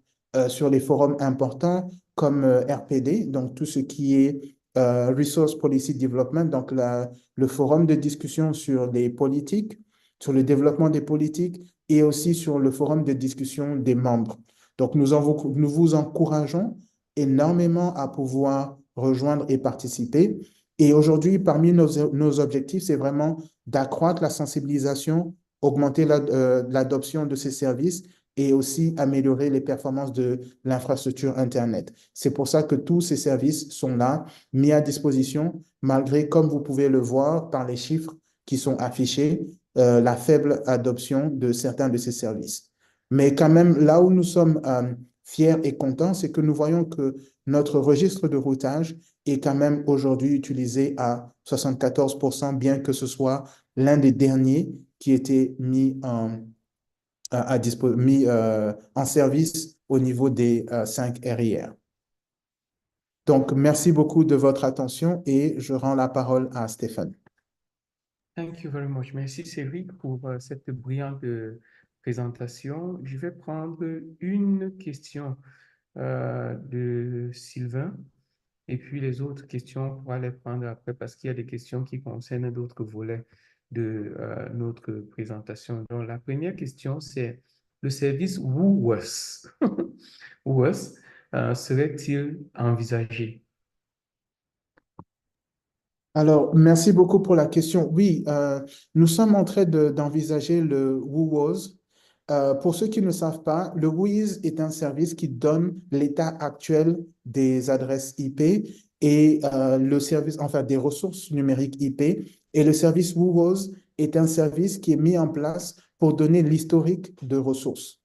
sur les forums importants comme RPD, donc tout ce qui est Resource Policy Development, donc le forum de discussion sur les politiques, sur le développement des politiques et aussi sur le forum de discussion des membres. Donc, nous vous encourageons énormément à pouvoir rejoindre et participer. Et aujourd'hui, parmi nos objectifs, c'est vraiment d'accroître la sensibilisation, augmenter l'adoption de ces services et aussi améliorer les performances de l'infrastructure Internet. C'est pour ça que tous ces services sont là, mis à disposition, malgré, comme vous pouvez le voir par les chiffres qui sont affichés, la faible adoption de certains de ces services. Mais quand même, là où nous sommes fiers et contents, c'est que nous voyons que notre registre de routage est quand même aujourd'hui utilisé à 74%, bien que ce soit l'un des derniers qui était mis en service au niveau des 5 RIR. Donc, merci beaucoup de votre attention et je rends la parole à Stéphane. Thank you very much. Merci Cédric pour cette brillante présentation. Je vais prendre une question de Sylvain et puis les autres questions, on pourra les prendre après parce qu'il y a des questions qui concernent d'autres volets de notre présentation. Donc, la première question, c'est le service WooWorks. WooWorks serait-il envisagé? Alors, merci beaucoup pour la question. Oui, nous sommes en train d'envisager le WooWoz. Pour ceux qui ne savent pas, le WooWiz est un service qui donne l'état actuel des adresses IP et le service, enfin des ressources numériques IP. Et le service WooWoz est un service qui est mis en place pour donner l'historique de ressources.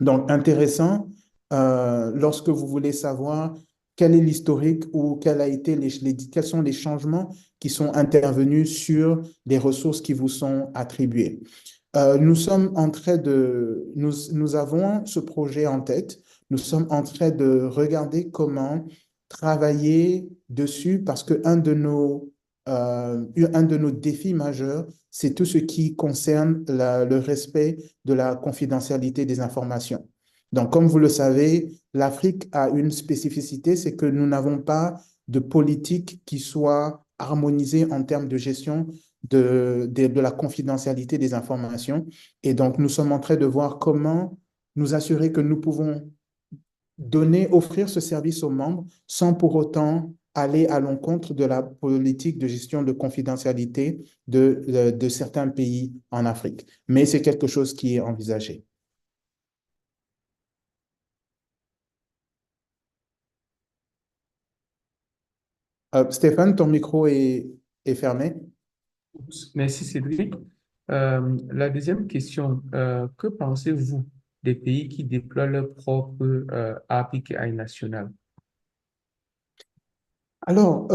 Donc, intéressant, lorsque vous voulez savoir quel est l'historique ou quels sont les changements qui sont intervenus sur les ressources qui vous sont attribuées. Nous avons ce projet en tête. Nous sommes en train de regarder comment travailler dessus parce que un de nos défis majeurs, c'est tout ce qui concerne le respect de la confidentialité des informations. Donc, comme vous le savez, l'Afrique a une spécificité, c'est que nous n'avons pas de politique qui soit harmonisée en termes de gestion de la confidentialité des informations. Et donc, nous sommes en train de voir comment nous assurer que nous pouvons offrir ce service aux membres sans pour autant aller à l'encontre de la politique de gestion de confidentialité de certains pays en Afrique. Mais c'est quelque chose qui est envisagé. Stéphane, ton micro est fermé. Merci Cédric. La deuxième question, que pensez-vous des pays qui déploient leur propre API national? Alors,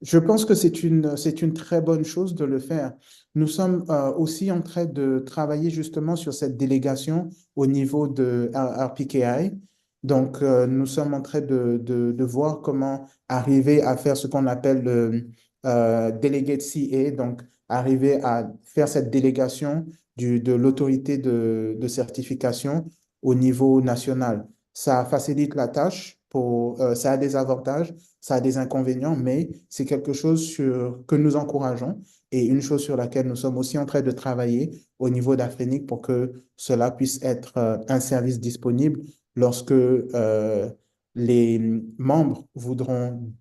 je pense que c'est une très bonne chose de le faire. Nous sommes aussi en train de travailler justement sur cette délégation au niveau de RPKI. Donc, nous sommes en train de voir comment arriver à faire ce qu'on appelle le Delegate CA, donc arriver à faire cette délégation de l'autorité de certification au niveau national. Ça facilite la tâche, ça a des avantages, ça a des inconvénients, mais c'est quelque chose que nous encourageons et une chose sur laquelle nous sommes aussi en train de travailler au niveau d'Afrique pour que cela puisse être un service disponible lorsque les membres voudront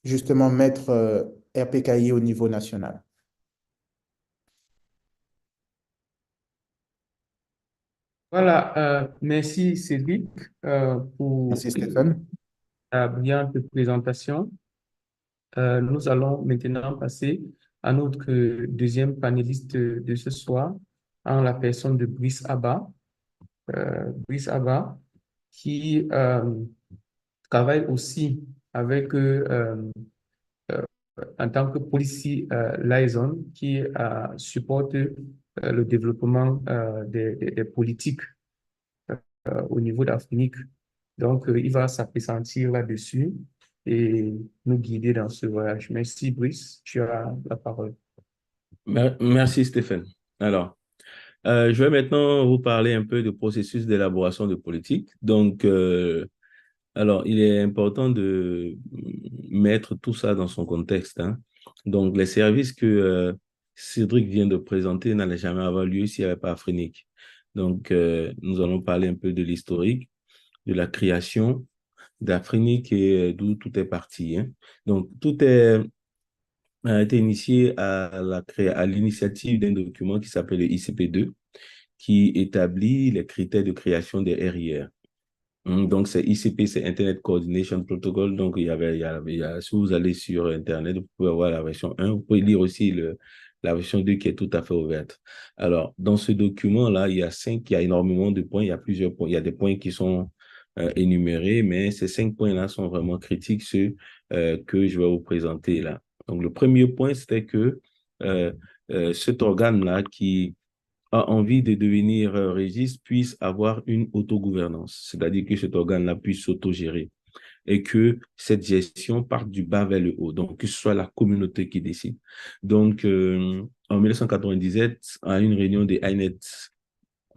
justement mettre RPKI au niveau national. Voilà, merci Cédric pour Merci Stéphane. ta brillante présentation. Nous allons maintenant passer à notre deuxième panéliste de ce soir, en la personne de Brice Abba. Brice Abba, qui travaille aussi avec, en tant que policy liaison, qui supporte le développement des politiques au niveau d'Afrique. Donc, il va s'appesantir là-dessus et nous guider dans ce voyage. Merci, Brice. Tu as la parole. Merci Stéphane. Alors, je vais maintenant vous parler un peu du processus d'élaboration de politique. Donc, alors, il est important de mettre tout ça dans son contexte, hein. Donc, les services que Cédric vient de présenter n'allaient jamais avoir lieu s'il n'y avait pas Afrinic. Donc, nous allons parler un peu de l'historique, de la création d'Afrinic et d'où tout est parti, hein. Donc, a été initié à l'initiative d'un document qui s'appelle le ICP2, qui établit les critères de création des RIR. Donc, c'est ICP, c'est Internet Coordination Protocol. Donc, si vous allez sur Internet, vous pouvez avoir la version 1. Vous pouvez lire aussi la version 2 qui est tout à fait ouverte. Alors, dans ce document-là, il y a énormément de points. Il y a plusieurs points. Il y a des points qui sont énumérés, mais ces 5 points-là sont vraiment critiques, ceux que je vais vous présenter là. Donc, le premier point, c'était que euh, cet organe-là qui a envie de devenir registre puisse avoir une autogouvernance, c'est-à-dire que cet organe-là puisse s'autogérer et que cette gestion parte du bas vers le haut, donc que ce soit la communauté qui décide. Donc, en 1997, à une réunion des INET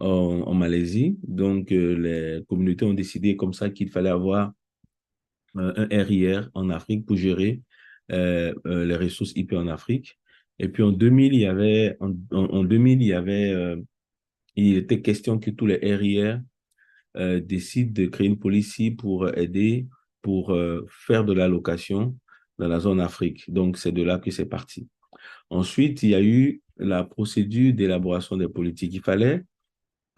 en Malaisie, donc les communautés ont décidé comme ça qu'il fallait avoir un RIR en Afrique pour gérer les ressources IP en Afrique. Et puis en 2000, en 2000, il était question que tous les RIR décident de créer une policy pour aider, pour faire de l'allocation dans la zone Afrique. Donc, c'est de là que c'est parti. Ensuite, il y a eu la procédure d'élaboration des politiques. Il fallait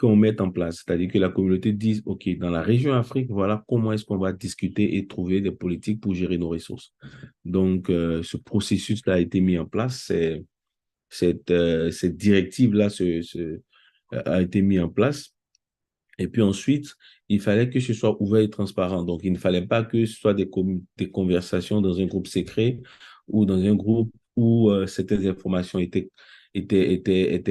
qu'on mette en place, c'est-à-dire que la communauté dise, OK, dans la région Afrique, voilà comment est-ce qu'on va discuter et trouver des politiques pour gérer nos ressources. Donc, ce processus-là a été mis en place. Cette directive-là a été mise en place. Et puis ensuite, il fallait que ce soit ouvert et transparent. Donc, il ne fallait pas que ce soit des conversations dans un groupe secret ou dans un groupe où certaines informations étaient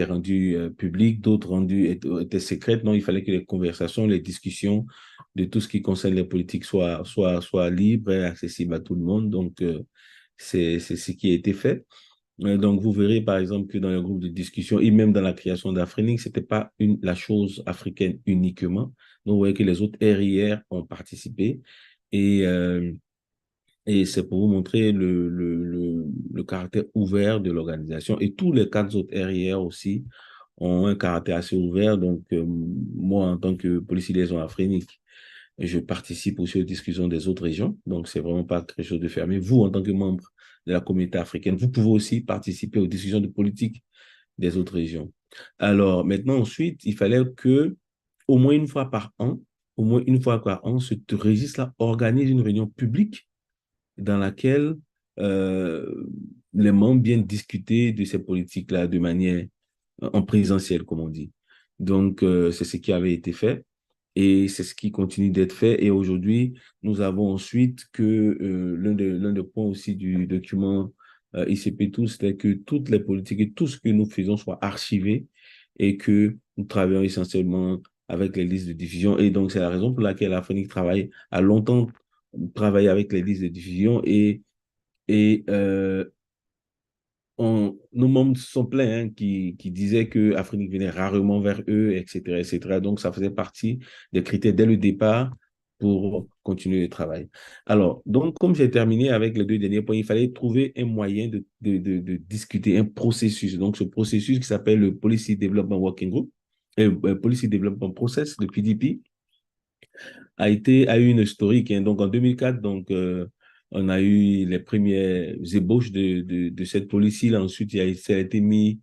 rendues publiques, d'autres rendues étaient secrètes. Non, il fallait que les conversations, les discussions de tout ce qui concerne les politiques soient libres et accessibles à tout le monde. Donc, c'est ce qui a été fait. Donc, vous verrez, par exemple, que dans le groupe de discussion et même dans la création d'Afrique, ce n'était pas la chose africaine uniquement. Donc, vous voyez que les autres RIR ont participé et, euh, et c'est pour vous montrer le caractère ouvert de l'organisation. Et tous les 4 autres RIR aussi ont un caractère assez ouvert. Donc, moi, en tant que policier liaison africaine, je participe aussi aux discussions des autres régions, donc c'est vraiment pas quelque chose de fermé. Vous, en tant que membre de la communauté africaine, vous pouvez aussi participer aux discussions de politique des autres régions. Alors, maintenant, ensuite, il fallait que, au moins une fois par an, ce registre-là organise une réunion publique dans laquelle les membres viennent discuter de ces politiques-là de manière en présentiel, comme on dit. Donc, c'est ce qui avait été fait. Et c'est ce qui continue d'être fait. Et aujourd'hui, nous avons ensuite que l'un des points aussi du document ICP2, c'était que toutes les politiques et tout ce que nous faisons soit archivé et que nous travaillons essentiellement avec les listes de diffusion. Et donc, c'est la raison pour laquelle l'Afrique a longtemps travaillé avec les listes de diffusion et nos membres sont pleins, hein, qui disaient que Afrique venait rarement vers eux, etc., etc. Donc, ça faisait partie des critères dès le départ pour continuer le travail. Alors, donc, comme j'ai terminé avec les 2 derniers points, il fallait trouver un moyen de discuter, un processus. Donc, ce processus qui s'appelle le Policy Development Working Group, Policy Development Process, le PDP, a eu une historique, hein. Donc, en 2004, donc, on a eu les premières ébauches de cette policy-là. Ensuite, ça a été mis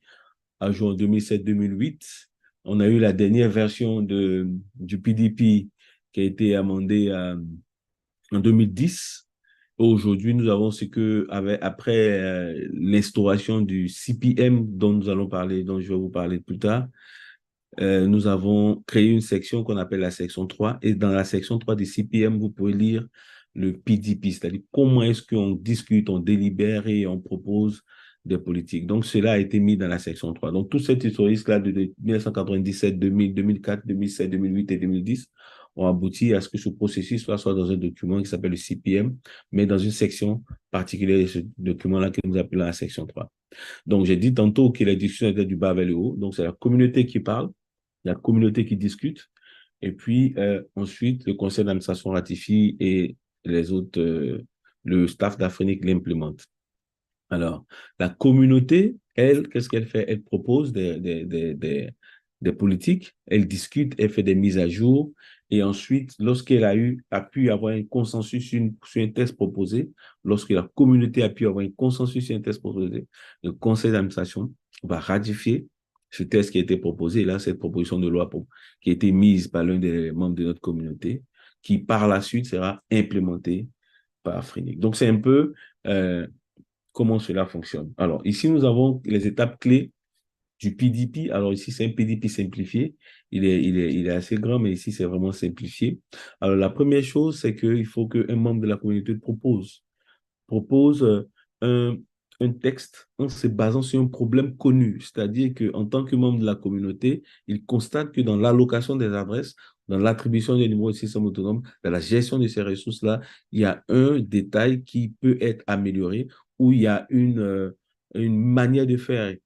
à jour en 2007-2008. On a eu la dernière version du PDP qui a été amendée en 2010. Aujourd'hui, nous avons ce que, après l'instauration du CPM dont nous allons parler, dont je vais vous parler plus tard, nous avons créé une section qu'on appelle la section 3. Et dans la section 3 du CPM, vous pouvez lire le PDP, c'est-à-dire comment est-ce qu'on discute, on délibère et on propose des politiques. Donc, cela a été mis dans la section 3. Donc, tout cet historique-là de 1997, 2000, 2004, 2007, 2008 et 2010 ont abouti à ce que ce processus soit dans un document qui s'appelle le CPM, mais dans une section particulière de ce document-là que nous appelons la section 3. Donc, j'ai dit tantôt que les discussions étaient du bas vers le haut. Donc, c'est la communauté qui parle, la communauté qui discute, et puis ensuite, le conseil d'administration ratifie et les autres, le staff d'Afrique l'implémente. Alors, la communauté, elle, qu'est-ce qu'elle fait? Elle propose des politiques, elle discute, elle fait des mises à jour, et ensuite, lorsqu'elle a pu avoir un consensus sur un texte proposé, lorsque la communauté a pu avoir un consensus sur un texte proposé, le conseil d'administration va ratifier ce texte qui a été proposé, là, cette proposition de loi qui a été mise par l'un des membres de notre communauté, qui par la suite sera implémentée par Afrique. Donc, c'est un peu comment cela fonctionne. Alors, ici, nous avons les étapes clés du PDP. Alors, ici, c'est un PDP simplifié. Il est assez grand, mais ici, c'est vraiment simplifié. Alors, la première chose, c'est qu'il faut qu'un membre de la communauté propose un, un texte en se basant sur un problème connu. C'est-à-dire qu'en tant que membre de la communauté, il constate que dans l'allocation des adresses, dans l'attribution des numéros de système autonome, dans la gestion de ces ressources-là, il y a un détail qui peut être amélioré, où il y a une manière de faire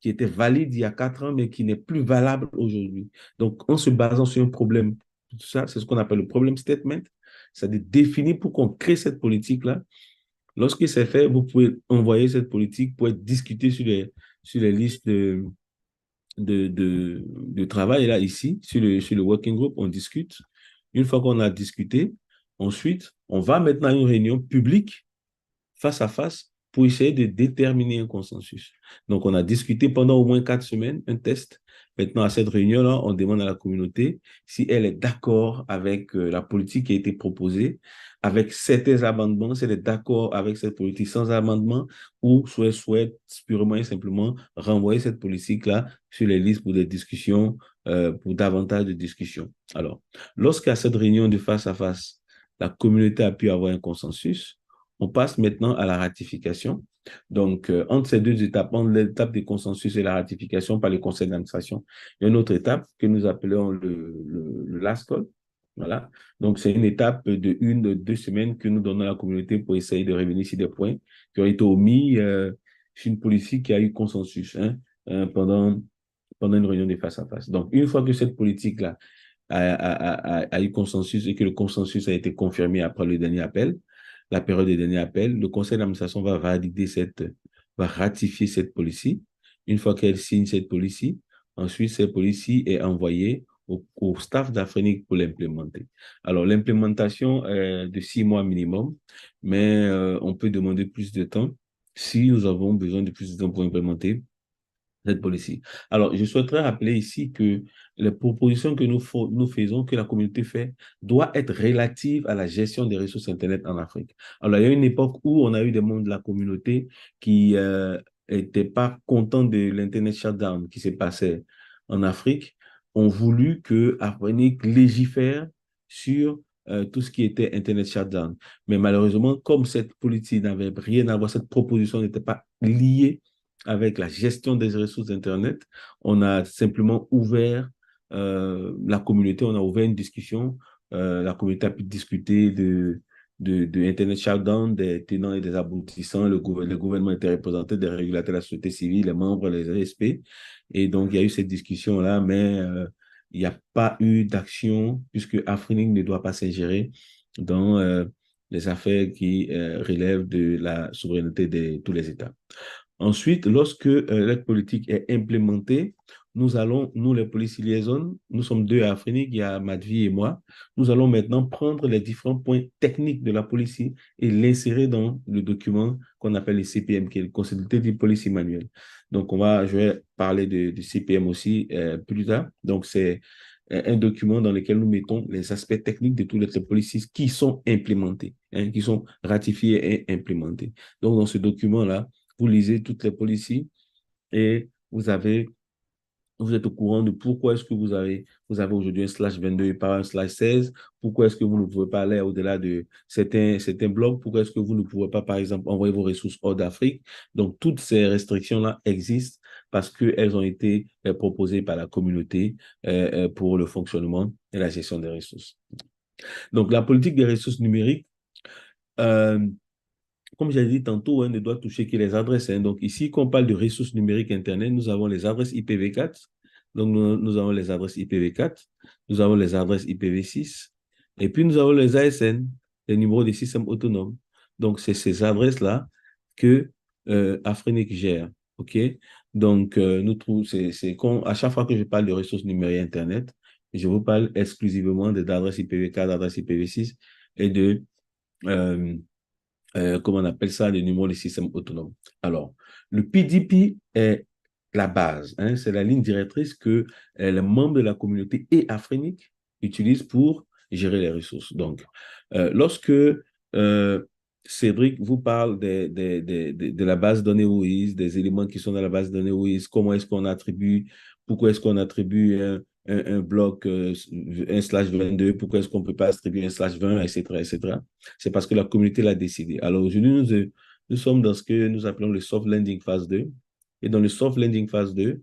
qui était valide il y a 4 ans, mais qui n'est plus valable aujourd'hui. Donc, en se basant sur un problème, tout ça, c'est ce qu'on appelle le problem statement, c'est-à-dire définir pour qu'on crée cette politique-là. Lorsque c'est fait, vous pouvez envoyer cette politique pour être discutée sur les listes de travail. Et là, ici, sur le working group, on discute. Une fois qu'on a discuté, ensuite, on va maintenant à une réunion publique face à face pour essayer de déterminer un consensus. Donc, on a discuté pendant au moins 4 semaines, un test. Maintenant, à cette réunion-là, on demande à la communauté si elle est d'accord avec la politique qui a été proposée, avec certains amendements, si elle est d'accord avec cette politique sans amendement, ou souhaite purement et simplement renvoyer cette politique-là sur les listes pour des discussions, pour davantage de discussions. Alors, lorsqu'à cette réunion de face à face, la communauté a pu avoir un consensus, on passe maintenant à la ratification. Donc, entre ces deux étapes, entre l'étape de consensus et la ratification par le conseil d'administration, il y a une autre étape que nous appelons le last call. Voilà. Donc, c'est une étape de 2 semaines que nous donnons à la communauté pour essayer de revenir sur des points qui ont été omis sur une politique qui a eu consensus pendant une réunion de face à face. Donc, une fois que cette politique-là a eu consensus et que le consensus a été confirmé après le dernier appel, la période des derniers appels, le conseil d'administration va ratifier cette policy. Une fois qu'elle signe cette policy, ensuite, cette policy est envoyée au staff d'Afrique pour l'implémenter. Alors, l'implémentation est de 6 mois minimum, mais on peut demander plus de temps si nous avons besoin de plus de temps pour implémenter cette policy. Alors, je souhaiterais rappeler ici que les propositions que nous faisons, que la communauté fait, doit être relative à la gestion des ressources Internet en Afrique. Alors, il y a une époque où on a eu des membres de la communauté qui n'étaient pas contents de l'Internet shutdown qui s'est passé en Afrique, ont voulu que Afrique légifère sur tout ce qui était Internet shutdown. Mais malheureusement, comme cette politique n'avait rien à voir, cette proposition n'était pas liée avec la gestion des ressources Internet, on a simplement ouvert la communauté, on a ouvert une discussion. La communauté a pu discuter de Internet Shutdown, des tenants et des aboutissants. Le gouvernement était représenté, des régulateurs de la société civile, les membres, les RSP. Et donc, il y a eu cette discussion-là, mais il n'y a pas eu d'action puisque Afrique ne doit pas s'ingérer dans les affaires qui relèvent de la souveraineté de tous les États. Ensuite, lorsque l'aide politique est implémentée, nous les policiers liaisons, nous sommes 2 à Afrique, il y a Madvi et moi, nous allons maintenant prendre les différents points techniques de la police et l'insérer dans le document qu'on appelle le CPM, qui est le Consultative Policy Manual. Donc, je vais parler du CPM aussi plus tard. Donc, c'est un document dans lequel nous mettons les aspects techniques de toutes les policies qui sont implémentées, qui sont ratifiées et implémentées. Donc, dans ce document-là, vous lisez toutes les policies et vous êtes au courant de pourquoi est-ce que vous avez aujourd'hui un slash 22 et pas un slash 16, pourquoi est-ce que vous ne pouvez pas aller au-delà de certains blocs, pourquoi est-ce que vous ne pouvez pas, par exemple, envoyer vos ressources hors d'Afrique. Donc, toutes ces restrictions-là existent parce qu'elles ont été proposées par la communauté pour le fonctionnement et la gestion des ressources. Donc, la politique des ressources numériques, euh, comme j'ai dit tantôt, ne doit toucher que les adresses. Donc ici, quand on parle de ressources numériques Internet, nous avons les adresses IPv4. Donc nous avons les adresses IPv4, nous avons les adresses IPv6, et puis nous avons les ASN, les numéros des systèmes autonomes. Donc c'est ces adresses-là que Afrinic gère. OK? Donc à chaque fois que je parle de ressources numériques Internet, je vous parle exclusivement des adresses IPv4, d'adresses IPv6 et de comment on appelle ça, des numéros de système autonome. Alors, le PDP est la base, c'est la ligne directrice que les membres de la communauté et Afrinic utilisent pour gérer les ressources. Donc, lorsque Cédric vous parle de la base de données OIS, des éléments qui sont dans la base de données OIS, comment est-ce qu'on attribue, pourquoi est-ce qu'on attribue un bloc, un slash 22, pourquoi est-ce qu'on ne peut pas attribuer un slash 20, etc., etc. C'est parce que la communauté l'a décidé. Alors aujourd'hui, nous sommes dans ce que nous appelons le soft landing phase 2. Et dans le soft landing phase 2,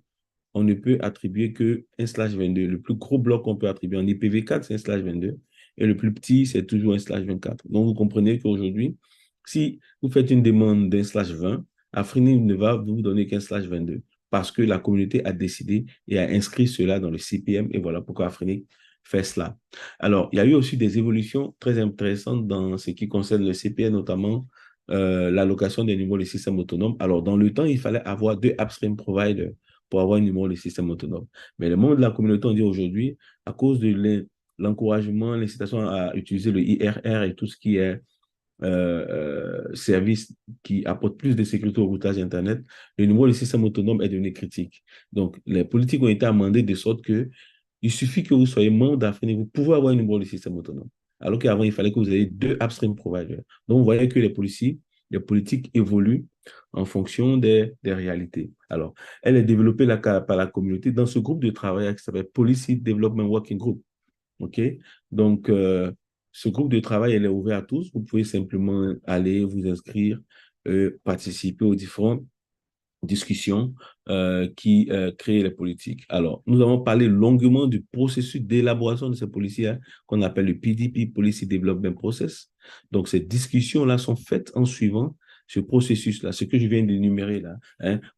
on ne peut attribuer qu'un slash 22. Le plus gros bloc qu'on peut attribuer en IPv4, c'est un slash 22. Et le plus petit, c'est toujours un slash 24. Donc, vous comprenez qu'aujourd'hui, si vous faites une demande d'un slash 20, Afrinic ne va vous donner qu'un slash 22 parce que la communauté a décidé et a inscrit cela dans le CPM. Et voilà pourquoi Afrinic fait cela. Alors, il y a eu aussi des évolutions très intéressantes dans ce qui concerne le CPM, notamment l'allocation des numéros de système autonome. Alors, dans le temps, il fallait avoir 2 upstream providers pour avoir un numéro de système autonome. Mais les membres de la communauté ont dit aujourd'hui, à cause de l'encouragement, l'incitation à utiliser le IRR et tout ce qui est service qui apporte plus de sécurité au routage Internet, le numéro de système autonome est devenu critique. Donc, les politiques ont été amendées de sorte que il suffit que vous soyez membre d'Afrique, vous pouvez avoir un numéro de système autonome. Alors qu'avant, il fallait que vous ayez 2 upstream providers. Donc, vous voyez que les politiques évoluent en fonction des réalités. Alors, elle est développée par la communauté dans ce groupe de travail qui s'appelle Policy Development Working Group. OK? Donc, ce groupe de travail, elle est ouvert à tous. Vous pouvez simplement aller vous inscrire, participer aux différentes discussions qui créent les politiques. Alors, nous avons parlé longuement du processus d'élaboration de ces policiers qu'on appelle le PDP, Policy Development Process. Donc, ces discussions-là sont faites en suivant ce processus-là, ce que je viens d'énumérer là.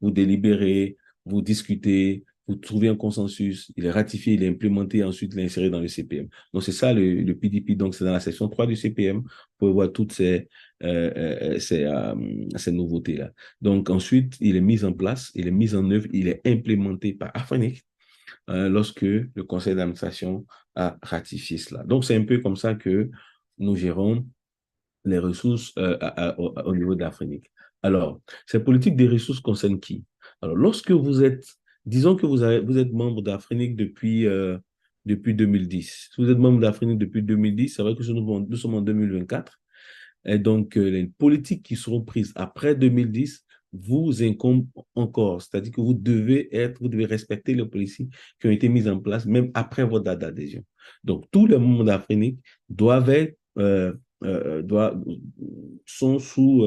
Vous délibérez, vous discutez, vous trouvez un consensus, il est ratifié, il est implémenté, ensuite il est inséré dans le CPM. Donc, c'est ça le PDP. Donc, c'est dans la section 3 du CPM. Vous pouvez voir toutes ces nouveautés-là. Donc, ensuite, il est mis en place, il est mis en œuvre, il est implémenté par Afrinic lorsque le conseil d'administration a ratifié cela. Donc, c'est un peu comme ça que nous gérons les ressources au niveau d'Afrinic. Alors, ces politiques des ressources concernent qui? Alors, lorsque vous êtes, disons que vous êtes membre d'Afrinic depuis 2010. Si vous êtes membre d'Afrinic depuis 2010, c'est vrai que nous sommes en 2024. Et donc, les politiques qui seront prises après 2010 vous incombent encore. C'est-à-dire que vous devez respecter les politiques qui ont été mises en place même après votre date d'adhésion. Donc, tous les membres d'Afrinic doivent être, sont sous,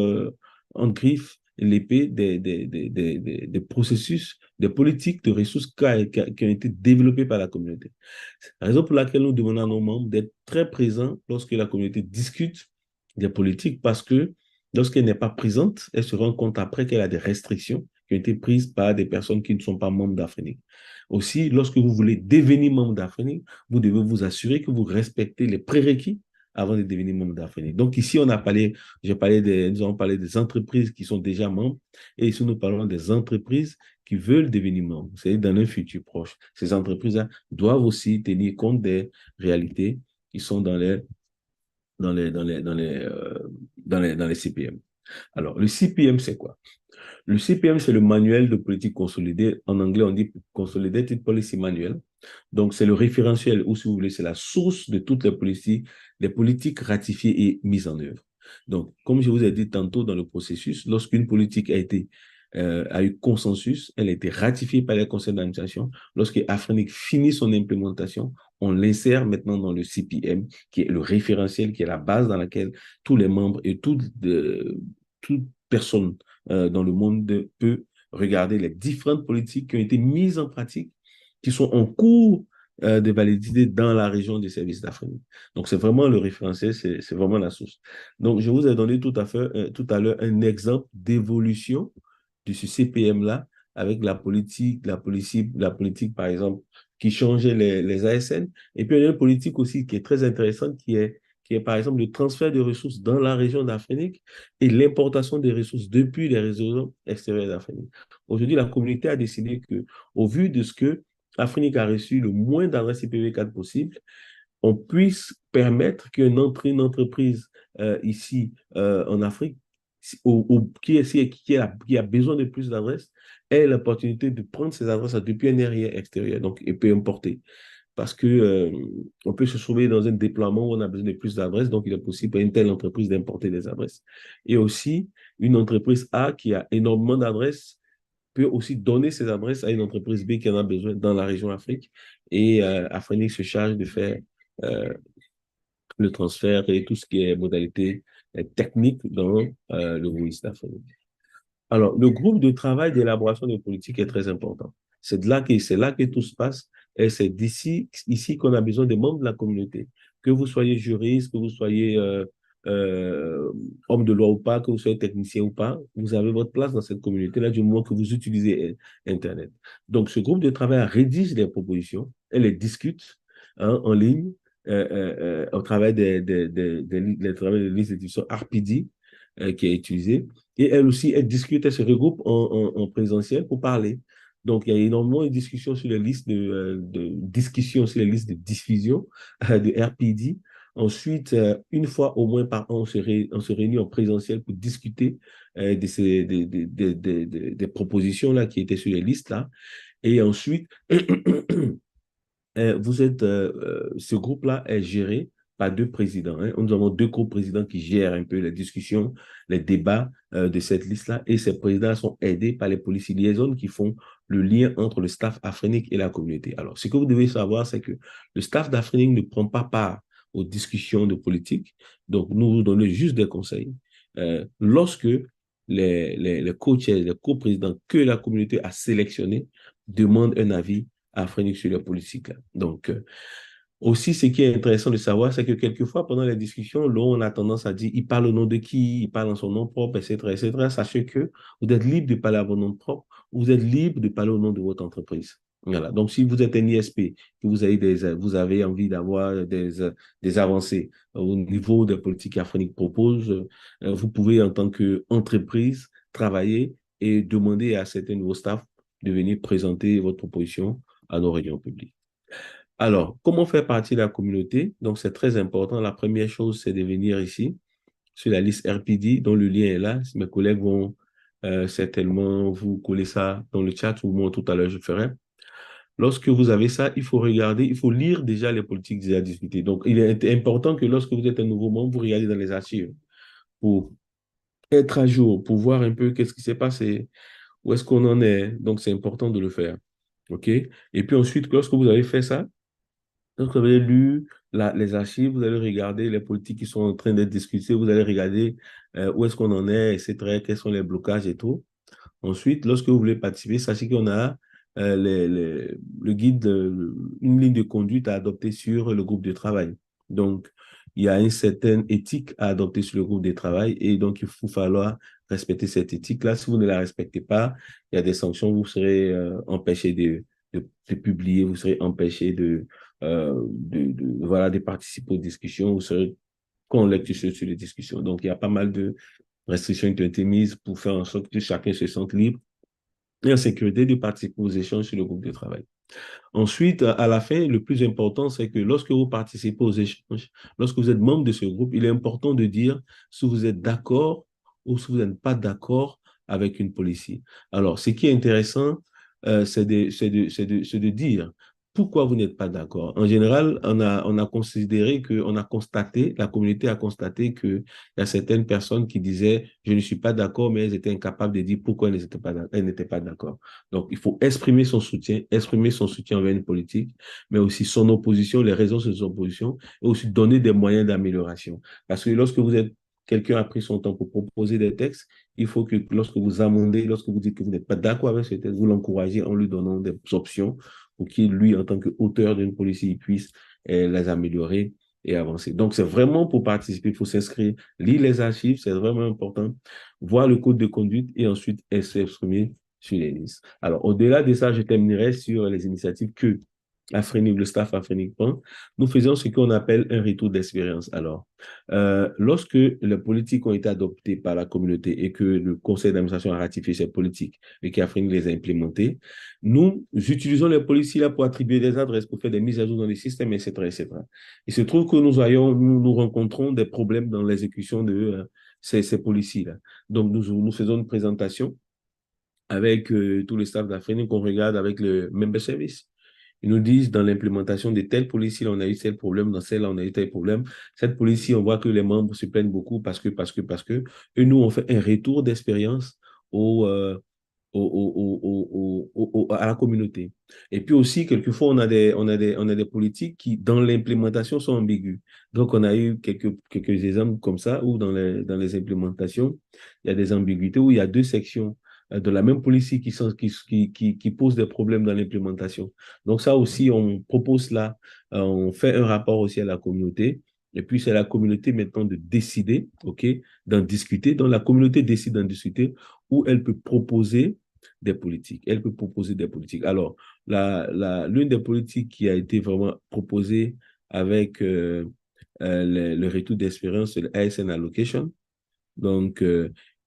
en griffe l'épée des processus, des politiques de ressources qui ont été développées par la communauté. C'est la raison pour laquelle nous demandons à nos membres d'être très présents lorsque la communauté discute des politiques parce que lorsqu'elle n'est pas présente, elle se rend compte après qu'elle a des restrictions qui ont été prises par des personnes qui ne sont pas membres d'Afrinic. Aussi, lorsque vous voulez devenir membre d'Afrinic, vous devez vous assurer que vous respectez les prérequis avant de devenir membre d'Afrinic. Donc ici, nous avons parlé des entreprises qui sont déjà membres et ici, nous parlons des entreprises qui veulent devenir membres, c'est dans un futur proche. Ces entreprises-là doivent aussi tenir compte des réalités qui sont dans les CPM. Alors, le CPM, c'est quoi? Le CPM, c'est le manuel de politique consolidée. En anglais, on dit Consolidated Policy Manual. Donc, c'est le référentiel, ou si vous voulez, c'est la source de toutes les politiques ratifiées et mises en œuvre. Donc, comme je vous ai dit tantôt dans le processus, lorsqu'une politique a eu consensus, elle a été ratifiée par les conseils d'administration. Lorsque Afrinic finit son implémentation, on l'insère maintenant dans le CPM, qui est le référentiel, qui est la base dans laquelle tous les membres et toute personne dans le monde peut regarder les différentes politiques qui ont été mises en pratique, qui sont en cours de validité dans la région des services d'Afrique. Donc, c'est vraiment le référentiel, c'est vraiment la source. Donc, je vous ai donné tout à l'heure un exemple d'évolution de ce CPM-là avec la politique, par exemple, qui changeait les ASN. Et puis, il y a une politique aussi qui est très intéressante, qui est par exemple le transfert de ressources dans la région d'Afrique et l'importation des ressources depuis les réseaux extérieurs d'Afrique. Aujourd'hui, la communauté a décidé que, au vu de ce que Afrique a reçu le moins d'adresses IPv4 possible, on puisse permettre qu'une entreprise ici en Afrique qui a besoin de plus d'adresses ait l'opportunité de prendre ces adresses depuis un area extérieur, donc et peut importer. Parce que on peut se trouver dans un déploiement où on a besoin de plus d'adresses, donc il est possible pour une telle entreprise d'importer des adresses. Et aussi, une entreprise A qui a énormément d'adresses peut aussi donner ses adresses à une entreprise B qui en a besoin dans la région Afrique. Et Afrinic se charge de faire euh, le transfert et tout ce qui est modalité technique dans le WIS d'Afrique. Alors, le groupe de travail d'élaboration de politique est très important. C'est là que tout se passe et c'est ici qu'on a besoin des membres de la communauté. Que vous soyez juriste, que vous soyez homme de loi ou pas, que vous soyez technicien ou pas, vous avez votre place dans cette communauté-là du moment que vous utilisez Internet. Donc, ce groupe de travail rédige des propositions, elle les discute en ligne au travers des listes de diffusion RPD qui est utilisé. Et elle aussi, elle discute, elle se regroupe en présentiel pour parler. Donc, il y a énormément de discussions sur les listes discussions sur les listes de diffusion de RPD. Ensuite, une fois au moins par an, on se réunit en présentiel pour discuter des propositions là, qui étaient sur les listes là. Et ensuite, ce groupe-là est géré par deux présidents. Hein. Nous avons deux co-présidents qui gèrent un peu les discussions, les débats de cette liste-là. Et ces présidents sont aidés par les policiers liaisons qui font le lien entre le staff afrinique et la communauté. Alors, ce que vous devez savoir, c'est que le staff d'Afrique ne prend pas part aux discussions de politique. Donc, nous vous donnons juste des conseils. Lorsque les co-chairs, les co-présidents que la communauté a sélectionnés demandent un avis Afrinique sur la politique. Là. Donc, aussi, ce qui est intéressant de savoir, c'est que quelquefois, pendant les discussions, là, on a tendance à dire, il parle au nom de qui, il parle en son nom propre, etc., etc. Sachez que vous êtes libre de parler à votre nom propre, vous êtes libre de parler au nom de votre entreprise. Voilà. Donc, si vous êtes un ISP, que vous avez envie d'avoir des avancées au niveau des politiques qu'Afrique propose, vous pouvez, en tant qu'entreprise, travailler et demander à certains de vos staffs de venir présenter votre proposition à nos réunions publiques. Alors, comment faire partie de la communauté? Donc, c'est très important. La première chose, c'est de venir ici, sur la liste RPD, dont le lien est là. Mes collègues vont certainement vous coller ça dans le chat, ou moi, tout à l'heure, je ferai. Lorsque vous avez ça, il faut regarder, il faut lire déjà les politiques déjà discutées. Donc, il est important que lorsque vous êtes un nouveau membre, vous regardez dans les archives pour être à jour, pour voir un peu qu'est-ce qui s'est passé, où est-ce qu'on en est. Donc, c'est important de le faire. OK? Et puis ensuite, lorsque vous avez fait ça, lorsque vous avez lu les archives, vous allez regarder les politiques qui sont en train d'être discutées, vous allez regarder où est-ce qu'on en est, etc., quels sont les blocages et tout. Ensuite, lorsque vous voulez participer, sachez qu'on a le guide, une ligne de conduite à adopter sur le groupe de travail. Donc, il y a une certaine éthique à adopter sur le groupe de travail et donc il faut falloir respecter cette éthique-là. Si vous ne la respectez pas, il y a des sanctions, vous serez empêché de publier, vous serez empêché voilà, de participer aux discussions, vous serez lecture sur les discussions. Donc, il y a pas mal de restrictions qui ont été mises pour faire en sorte que chacun se sente libre et en sécurité de participer aux échanges sur le groupe de travail. Ensuite, à la fin, le plus important, c'est que lorsque vous participez aux échanges, lorsque vous êtes membre de ce groupe, il est important de dire si vous êtes d'accord ou si vous n'êtes pas d'accord avec une policy. Alors, ce qui est intéressant, c'est de dire pourquoi vous n'êtes pas d'accord. En général, on a considéré on a constaté, la communauté a constaté qu'il y a certaines personnes qui disaient, je ne suis pas d'accord, mais elles étaient incapables de dire pourquoi elles n'étaient pas d'accord. Donc, il faut exprimer son soutien envers une politique, mais aussi son opposition, les raisons de son opposition, et aussi donner des moyens d'amélioration. Parce que lorsque quelqu'un a pris son temps pour proposer des textes, il faut que lorsque vous amendez, lorsque vous dites que vous n'êtes pas d'accord avec ce texte, vous l'encouragez en lui donnant des options pour qu'il, lui, en tant qu'auteur d'une policy, puisse les améliorer et avancer. Donc, c'est vraiment pour participer, il faut s'inscrire, lire les archives, c'est vraiment important, voir le code de conduite et ensuite s'exprimer sur les listes. Alors, au-delà de ça, je terminerai sur les initiatives que le staff Afrinic prend. Nous faisons ce qu'on appelle un retour d'expérience. Alors, lorsque les politiques ont été adoptées par la communauté et que le conseil d'administration a ratifié ces politiques et qu'Afrique les a implémentées, nous utilisons les policiers là pour attribuer des adresses, pour faire des mises à jour dans les systèmes, etc., etc. Il se trouve que nous rencontrons des problèmes dans l'exécution de ces policiers-là. Donc, nous faisons une présentation avec tout le staff d'Afrique qu'on regarde avec le member service. Ils nous disent, dans l'implémentation de telle policy, on a eu tel problème, dans celle-là, on a eu tel problème. Cette policy, on voit que les membres se plaignent beaucoup parce que. Et nous, on fait un retour d'expérience à la communauté. Et puis aussi, quelquefois, on a des politiques qui, dans l'implémentation, sont ambiguës. Donc, on a eu quelques exemples comme ça, où dans les implémentations, il y a des ambiguïtés, où il y a deux sections de la même politique qui posent des problèmes dans l'implémentation. Donc, ça aussi, on propose là, on fait un rapport aussi à la communauté. Et puis, c'est la communauté maintenant de décider, OK, d'en discuter. Donc, la communauté décide d'en discuter où elle peut proposer des politiques. Elle peut proposer des politiques. Alors, l'une des politiques qui a été vraiment proposée avec le retour d'expérience, c'est le ASN Allocation. Donc,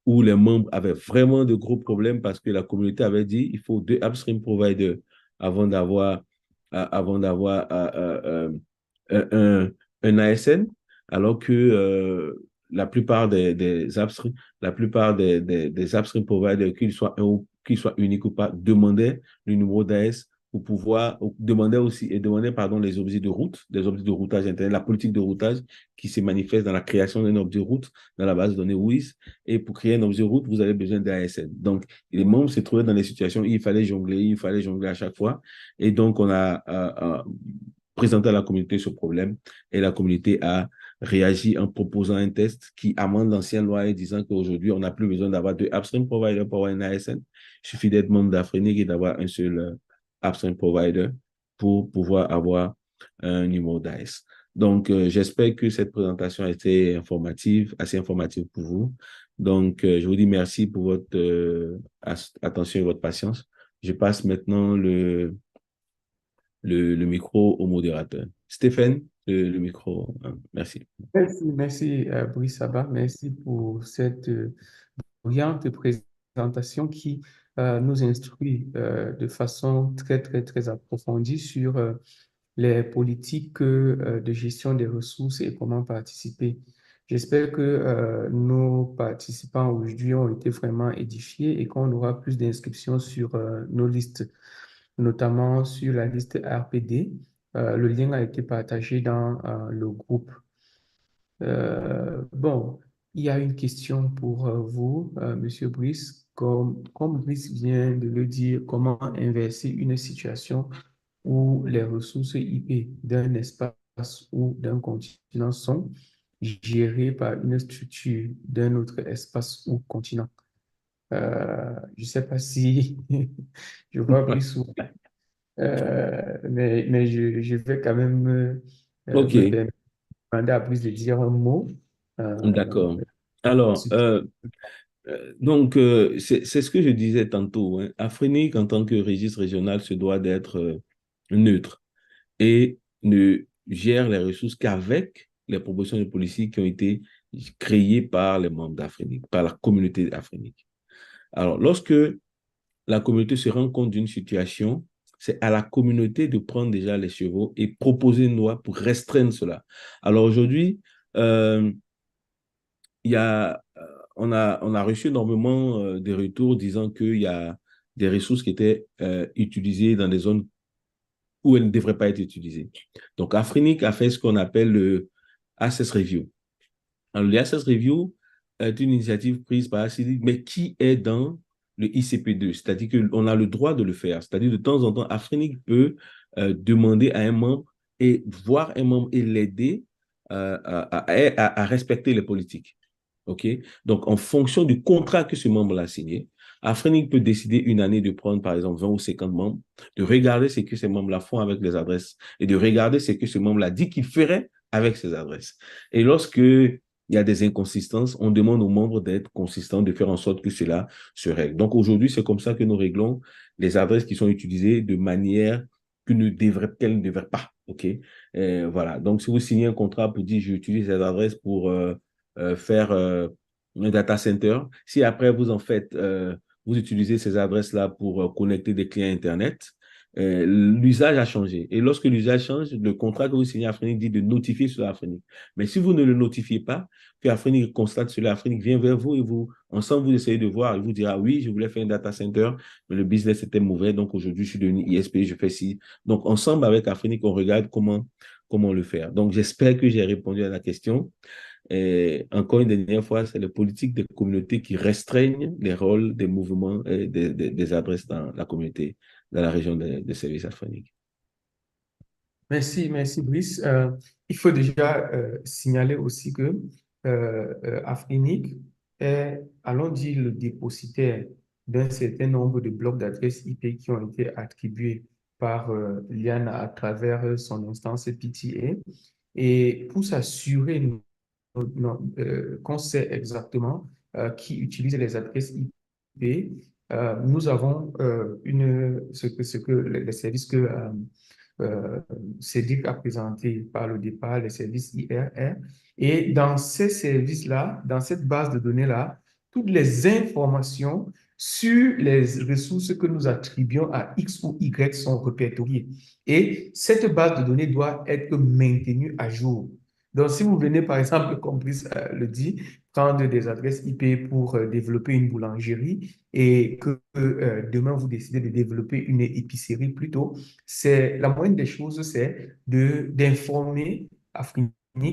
où les membres avaient vraiment de gros problèmes parce que la communauté avait dit il faut 2 upstream providers avant d'avoir un ASN, alors que la plupart des upstream providers, qu'ils soient uniques ou pas, demandaient le numéro d'AS pour pouvoir demander pardon, les objets de route, des objets de routage internet, la politique de routage qui se manifeste dans la création d'un objet de route dans la base de données WIS. Et pour créer un objet de route, vous avez besoin d'ASN. Donc, les membres se trouvaient dans des situations où il fallait jongler à chaque fois. Et donc, on a présenté à la communauté ce problème et la communauté a réagi en proposant un test qui amende l'ancienne loi et disant qu'aujourd'hui, on n'a plus besoin d'avoir 2 upstream providers pour avoir un ASN. Il suffit d'être membre d'Afrinig et d'avoir un seul upstream provider pour pouvoir avoir un numéro d'AS. Donc, j'espère que cette présentation a été assez informative pour vous. Donc, je vous dis merci pour votre attention et votre patience. Je passe maintenant le micro au modérateur. Stéphane, le micro. Merci. Merci, Brice Abba. Merci pour cette brillante présentation qui nous instruit de façon très, très, très approfondie sur les politiques de gestion des ressources et comment participer. J'espère que nos participants aujourd'hui ont été vraiment édifiés et qu'on aura plus d'inscriptions sur nos listes, notamment sur la liste RPD. Le lien a été partagé dans le groupe. Bon, il y a une question pour vous, Monsieur Brice. Comme Brice vient de le dire, comment inverser une situation où les ressources IP d'un espace ou d'un continent sont gérées par une structure d'un autre espace ou continent. Je ne sais pas si je vois Brice sourire, mais je vais quand même me OK, permettre de demander à Brice de dire un mot. d'accord. Alors, Ensuite, donc, c'est ce que je disais tantôt, hein. Afrinic, en tant que registre régional, se doit d'être neutre et ne gère les ressources qu'avec les propositions de politique qui ont été créées par les membres d'Afrique, par la communauté afrinique. Alors, lorsque la communauté se rend compte d'une situation, c'est à la communauté de prendre déjà les chevaux et proposer une loi pour restreindre cela. Alors aujourd'hui, il y a, on a reçu énormément de retours disant qu'il y a des ressources qui étaient utilisées dans des zones où elles ne devraient pas être utilisées. Donc, Afrinic a fait ce qu'on appelle le Access Review. Alors, le Access Review est une initiative prise par Afrinic, mais qui est dans le ICP2, c'est-à-dire qu'on a le droit de le faire. C'est-à-dire de temps en temps, Afrinic peut demander à un membre et voir un membre et l'aider à respecter les politiques. OK? Donc, en fonction du contrat que ce membre a signé, Afrinic peut décider une année de prendre, par exemple, 20 ou 50 membres, de regarder ce que ces membres-là font avec les adresses et de regarder ce que ce membre-là dit qu'il ferait avec ces adresses. Et lorsque il y a des inconsistances, on demande aux membres d'être consistants, de faire en sorte que cela se règle. Donc, aujourd'hui, c'est comme ça que nous réglons les adresses qui sont utilisées de manière qu'elles ne devraient pas. OK? Voilà. Donc, si vous signez un contrat pour dire, j'utilise ces adresses pour faire un data center. Si après vous en faites, vous utilisez ces adresses-là pour connecter des clients Internet, l'usage a changé. Et lorsque l'usage change, le contrat que vous signez à Afrinic dit de notifier sur Afrinic. Mais si vous ne le notifiez pas, puis Afrinic constate sur Afrinic vient vers vous et vous, ensemble, vous essayez de voir. Il vous dira, oui, je voulais faire un data center, mais le business était mauvais. Donc aujourd'hui, je suis devenu ISP, je fais ci. Donc ensemble, avec Afrinic, on regarde comment le faire. Donc j'espère que j'ai répondu à la question. Et encore une dernière fois, c'est les politiques des communautés qui restreignent les rôles des mouvements et des adresses dans la communauté, dans la région des services africains. Merci Brice. Il faut déjà signaler aussi que Afrinic est, allons dire, le dépositaire d'un certain nombre de blocs d'adresses IP qui ont été attribués par Liane à travers son instance PTA. Et pour s'assurer qu'on sait exactement qui utilise les adresses IP, nous avons ce que les services que euh, Cédric a présenté par le départ, les services IRR. Et dans ces services-là, dans cette base de données-là, toutes les informations sur les ressources que nous attribuons à X ou Y sont répertoriées. Et cette base de données doit être maintenue à jour. Donc, si vous venez, par exemple, comme Brice le dit, prendre des adresses IP pour développer une boulangerie et que demain, vous décidez de développer une épicerie plutôt, c'est la moindre des choses, c'est d'informer Afrinic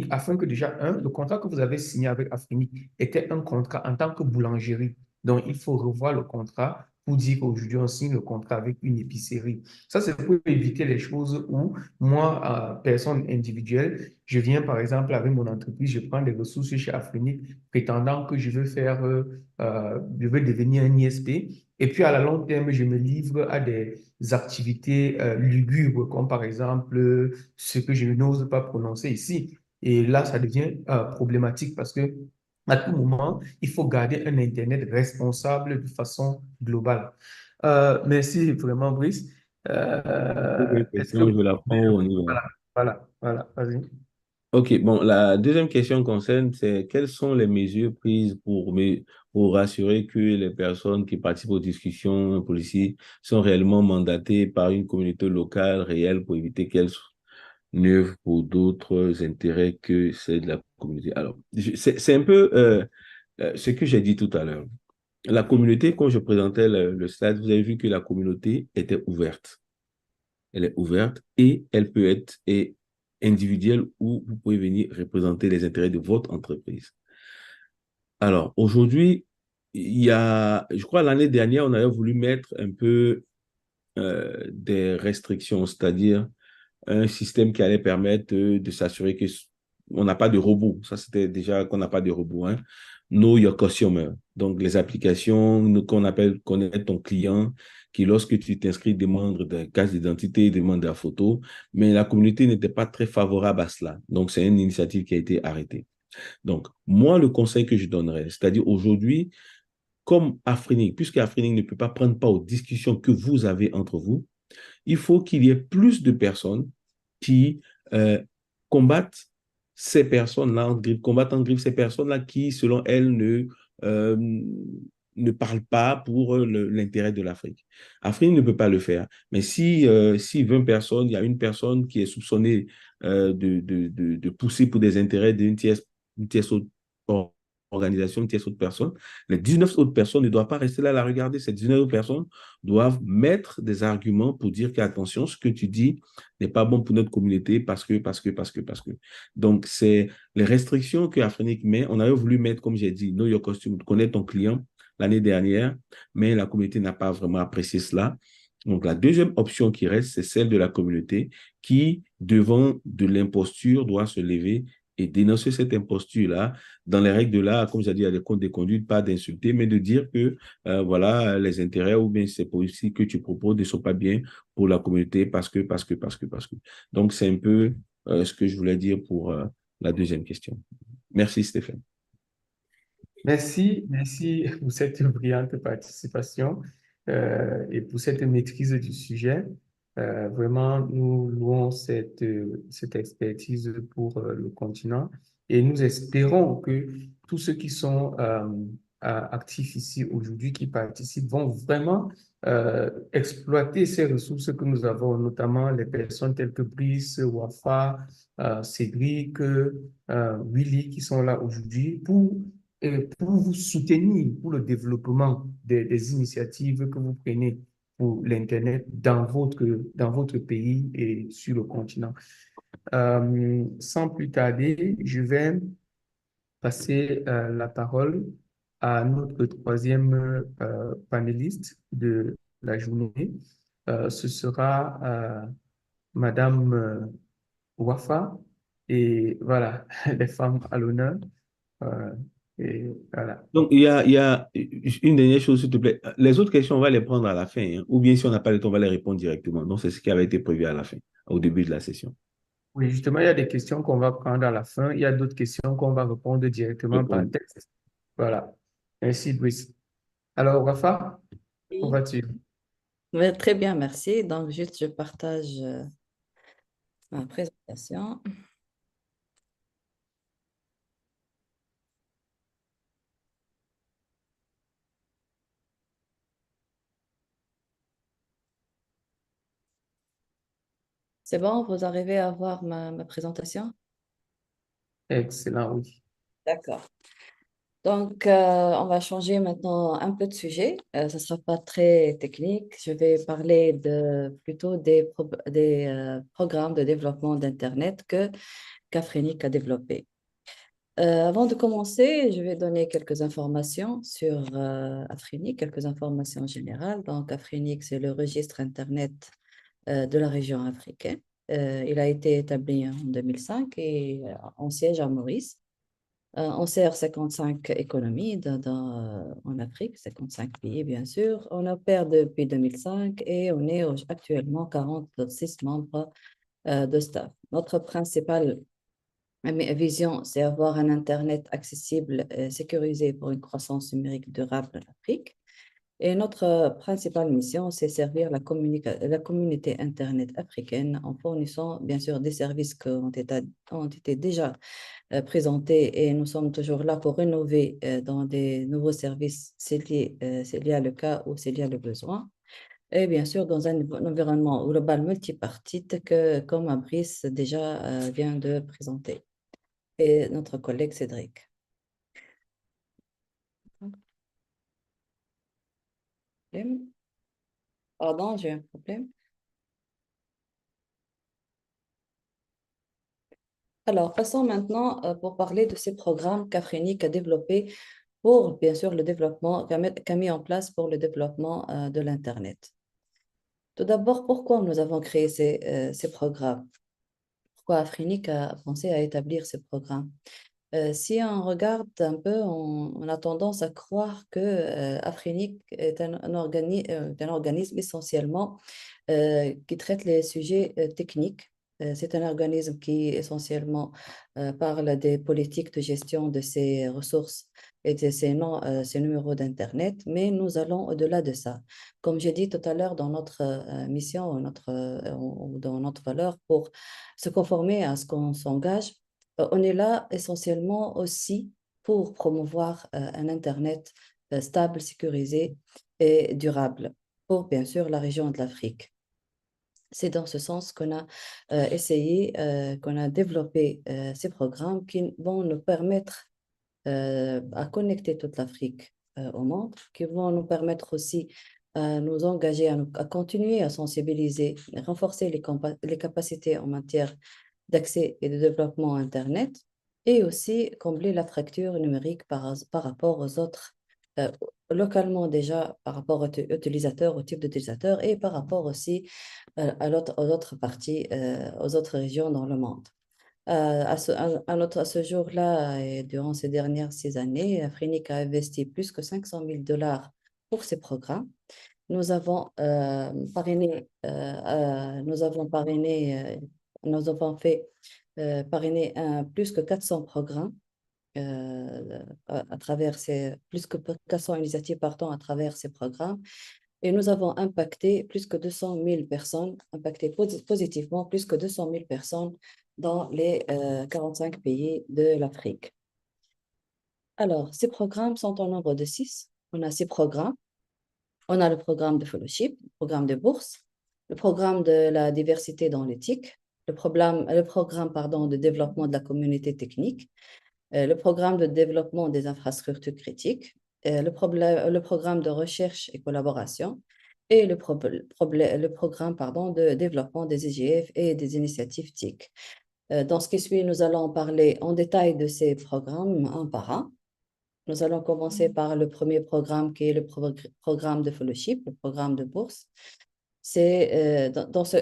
afin que déjà, le contrat que vous avez signé avec Afrinic était un contrat en tant que boulangerie. Donc, il faut revoir le contrat pour dire qu'aujourd'hui, on signe le contrat avec une épicerie. Ça, c'est pour éviter les choses où moi, personne individuelle, je viens par exemple avec mon entreprise, je prends des ressources chez Afrinic prétendant que je veux je veux devenir un ISP. Et puis à la long terme, je me livre à des activités lugubres, comme par exemple ce que je n'ose pas prononcer ici. Et là, ça devient problématique parce que à tout moment, il faut garder un Internet responsable de façon globale. Merci vraiment, Brice. Est-ce que Question, je la prends au niveau. voilà, vas-y. OK, bon, la deuxième question concerne, c'est quelles sont les mesures prises pour rassurer que les personnes qui participent aux discussions policières sont réellement mandatées par une communauté locale réelle pour éviter qu'elles n'œuvrent pour d'autres intérêts que ceux de la communauté. Alors, c'est un peu ce que j'ai dit tout à l'heure. La communauté, quand je présentais le slide, vous avez vu que la communauté était ouverte. Elle est ouverte et elle peut être individuelle ou vous pouvez venir représenter les intérêts de votre entreprise. Alors, aujourd'hui, je crois l'année dernière, on avait voulu mettre un peu des restrictions, c'est-à-dire un système qui allait permettre de s'assurer que on n'a pas de robot. Ça, c'était déjà qu'on n'a pas de robot. Hein. Know your customer. Donc, les applications qu'on appelle connaître ton client, qui, lorsque tu t'inscris, demande de carte d'identité, demande la photo. Mais la communauté n'était pas très favorable à cela. Donc, c'est une initiative qui a été arrêtée. Donc, moi, le conseil que je donnerais, c'est-à-dire aujourd'hui, comme Afrinic, puisque Afrinic ne peut pas prendre part aux discussions que vous avez entre vous, il faut qu'il y ait plus de personnes qui combattent ces personnes-là, combattent en griffe ces personnes-là qui, selon elles, euh, ne parlent pas pour l'intérêt de l'Afrique. L'Afrique ne peut pas le faire. Mais si 20 personnes, il y a une personne qui est soupçonnée de pousser pour des intérêts d'une tierce organisation, une tierce autre personne. Les 19 autres personnes ne doivent pas rester là à la regarder. Ces 19 autres personnes doivent mettre des arguments pour dire qu'attention, ce que tu dis n'est pas bon pour notre communauté parce que. Donc, c'est les restrictions que Afrinic met. On avait voulu mettre, comme j'ai dit, Know Your Customer, connaître ton client l'année dernière, mais la communauté n'a pas vraiment apprécié cela. Donc, la deuxième option qui reste, c'est celle de la communauté qui, devant de l'imposture, doit se lever et dénoncer cette imposture-là. Dans les règles de l'art, comme j'ai dit, il y a des codes de conduite, pas d'insulter, mais de dire que, voilà, les intérêts ou bien ces politiques que tu proposes ne sont pas bien pour la communauté parce que. Donc, c'est un peu ce que je voulais dire pour la deuxième question. Merci, Stéphane. Merci pour cette brillante participation et pour cette maîtrise du sujet. Vraiment, nous louons cette expertise pour le continent et nous espérons que tous ceux qui sont actifs ici aujourd'hui, qui participent, vont vraiment exploiter ces ressources que nous avons, notamment les personnes telles que Brice, Wafa, Cédric, Willy, qui sont là aujourd'hui pour vous soutenir pour le développement des initiatives que vous prenez pour l'Internet dans votre pays et sur le continent. Sans plus tarder, je vais passer la parole à notre troisième panéliste de la journée. Ce sera Madame Wafa. Et voilà, les femmes à l'honneur. Euh, et voilà. Donc, il y a une dernière chose, s'il te plaît. Les autres questions, on va les prendre à la fin, hein. Ou bien si on n'a pas le temps, on va les répondre directement. Donc, c'est ce qui avait été prévu à la fin, au début de la session. Oui, justement, il y a des questions qu'on va prendre à la fin. Il y a d'autres questions qu'on va répondre directement par texte. Voilà. Merci, Brice. Alors, Rafa, comment Oui. vas-tu? Ouais, très bien, merci. Donc, juste, je partage ma présentation. C'est bon, vous arrivez à voir ma présentation? Excellent, oui. D'accord. Donc, on va changer maintenant un peu de sujet. Ce ne sera pas très technique. Je vais parler plutôt des programmes de développement d'Internet qu'Afrenic a développé. Avant de commencer, je vais donner quelques informations sur Afrinic, quelques informations générales. Donc, Afrinic, c'est le registre Internet de la région africaine. Il a été établi en 2005 et en siège à Maurice. On sert 55 économies en Afrique, 55 pays bien sûr. On opère depuis 2005 et on est actuellement 46 membres de staff. Notre principale vision, c'est avoir un Internet accessible et sécurisé pour une croissance numérique durable en Afrique. Et notre principale mission, c'est servir la communauté Internet africaine en fournissant bien sûr des services qui ont été déjà présentés et nous sommes toujours là pour rénover dans des nouveaux services s'il y a le cas ou s'il y a le besoin. Et bien sûr, dans un environnement global multipartite que, comme Brice déjà vient de présenter, et notre collègue Cédric. Pardon, j'ai un problème. Alors, passons maintenant pour parler de ces programmes qu'Afrenic a développés pour, bien sûr, le développement, qu'a mis en place pour le développement de l'Internet. Tout d'abord, pourquoi nous avons créé ces programmes? Pourquoi Afrinic a pensé à établir ce programme? Si on regarde un peu, on a tendance à croire que Afrinic est un organisme essentiellement qui traite les sujets techniques. C'est un organisme qui essentiellement parle des politiques de gestion de ses ressources et de ses numéros d'Internet, mais nous allons au-delà de ça. Comme j'ai dit tout à l'heure dans notre mission, dans notre valeur, pour se conformer à ce qu'on s'engage, on est là essentiellement aussi pour promouvoir un Internet stable, sécurisé et durable pour, bien sûr, la région de l'Afrique. C'est dans ce sens qu'on a qu'on a développé ces programmes qui vont nous permettre à connecter toute l'Afrique au monde, qui vont nous permettre aussi à nous engager, à continuer à sensibiliser, à renforcer les capacités en matière d'accès et de développement Internet, et aussi combler la fracture numérique par rapport aux autres, localement déjà, par rapport aux utilisateurs, au type d'utilisateurs, et par rapport aussi aux autres parties, aux autres régions dans le monde. À ce jour-là, et durant ces dernières 6 années, Afrinic a investi plus que 500 000 dollars pour ces programmes. Nous avons parrainé, nous avons fait parrainer plus que 400 programmes à travers plus que 400 initiatives partant à travers ces programmes. Et nous avons impacté plus que 200 000 personnes, impacté positivement plus que 200 000 personnes dans les 45 pays de l'Afrique. Alors, ces programmes sont au nombre de 6. On a 6 programmes. On a le programme de fellowship, le programme de bourse, le programme de la diversité dans l'éthique, le programme de développement de la communauté technique, le programme de développement des infrastructures critiques, le programme de recherche et collaboration, et le programme de développement des IGF et des initiatives TIC. Dans ce qui suit, nous allons parler en détail de ces programmes un par un. Nous allons commencer par le premier programme qui est le programme de fellowship, le programme de bourse. C'est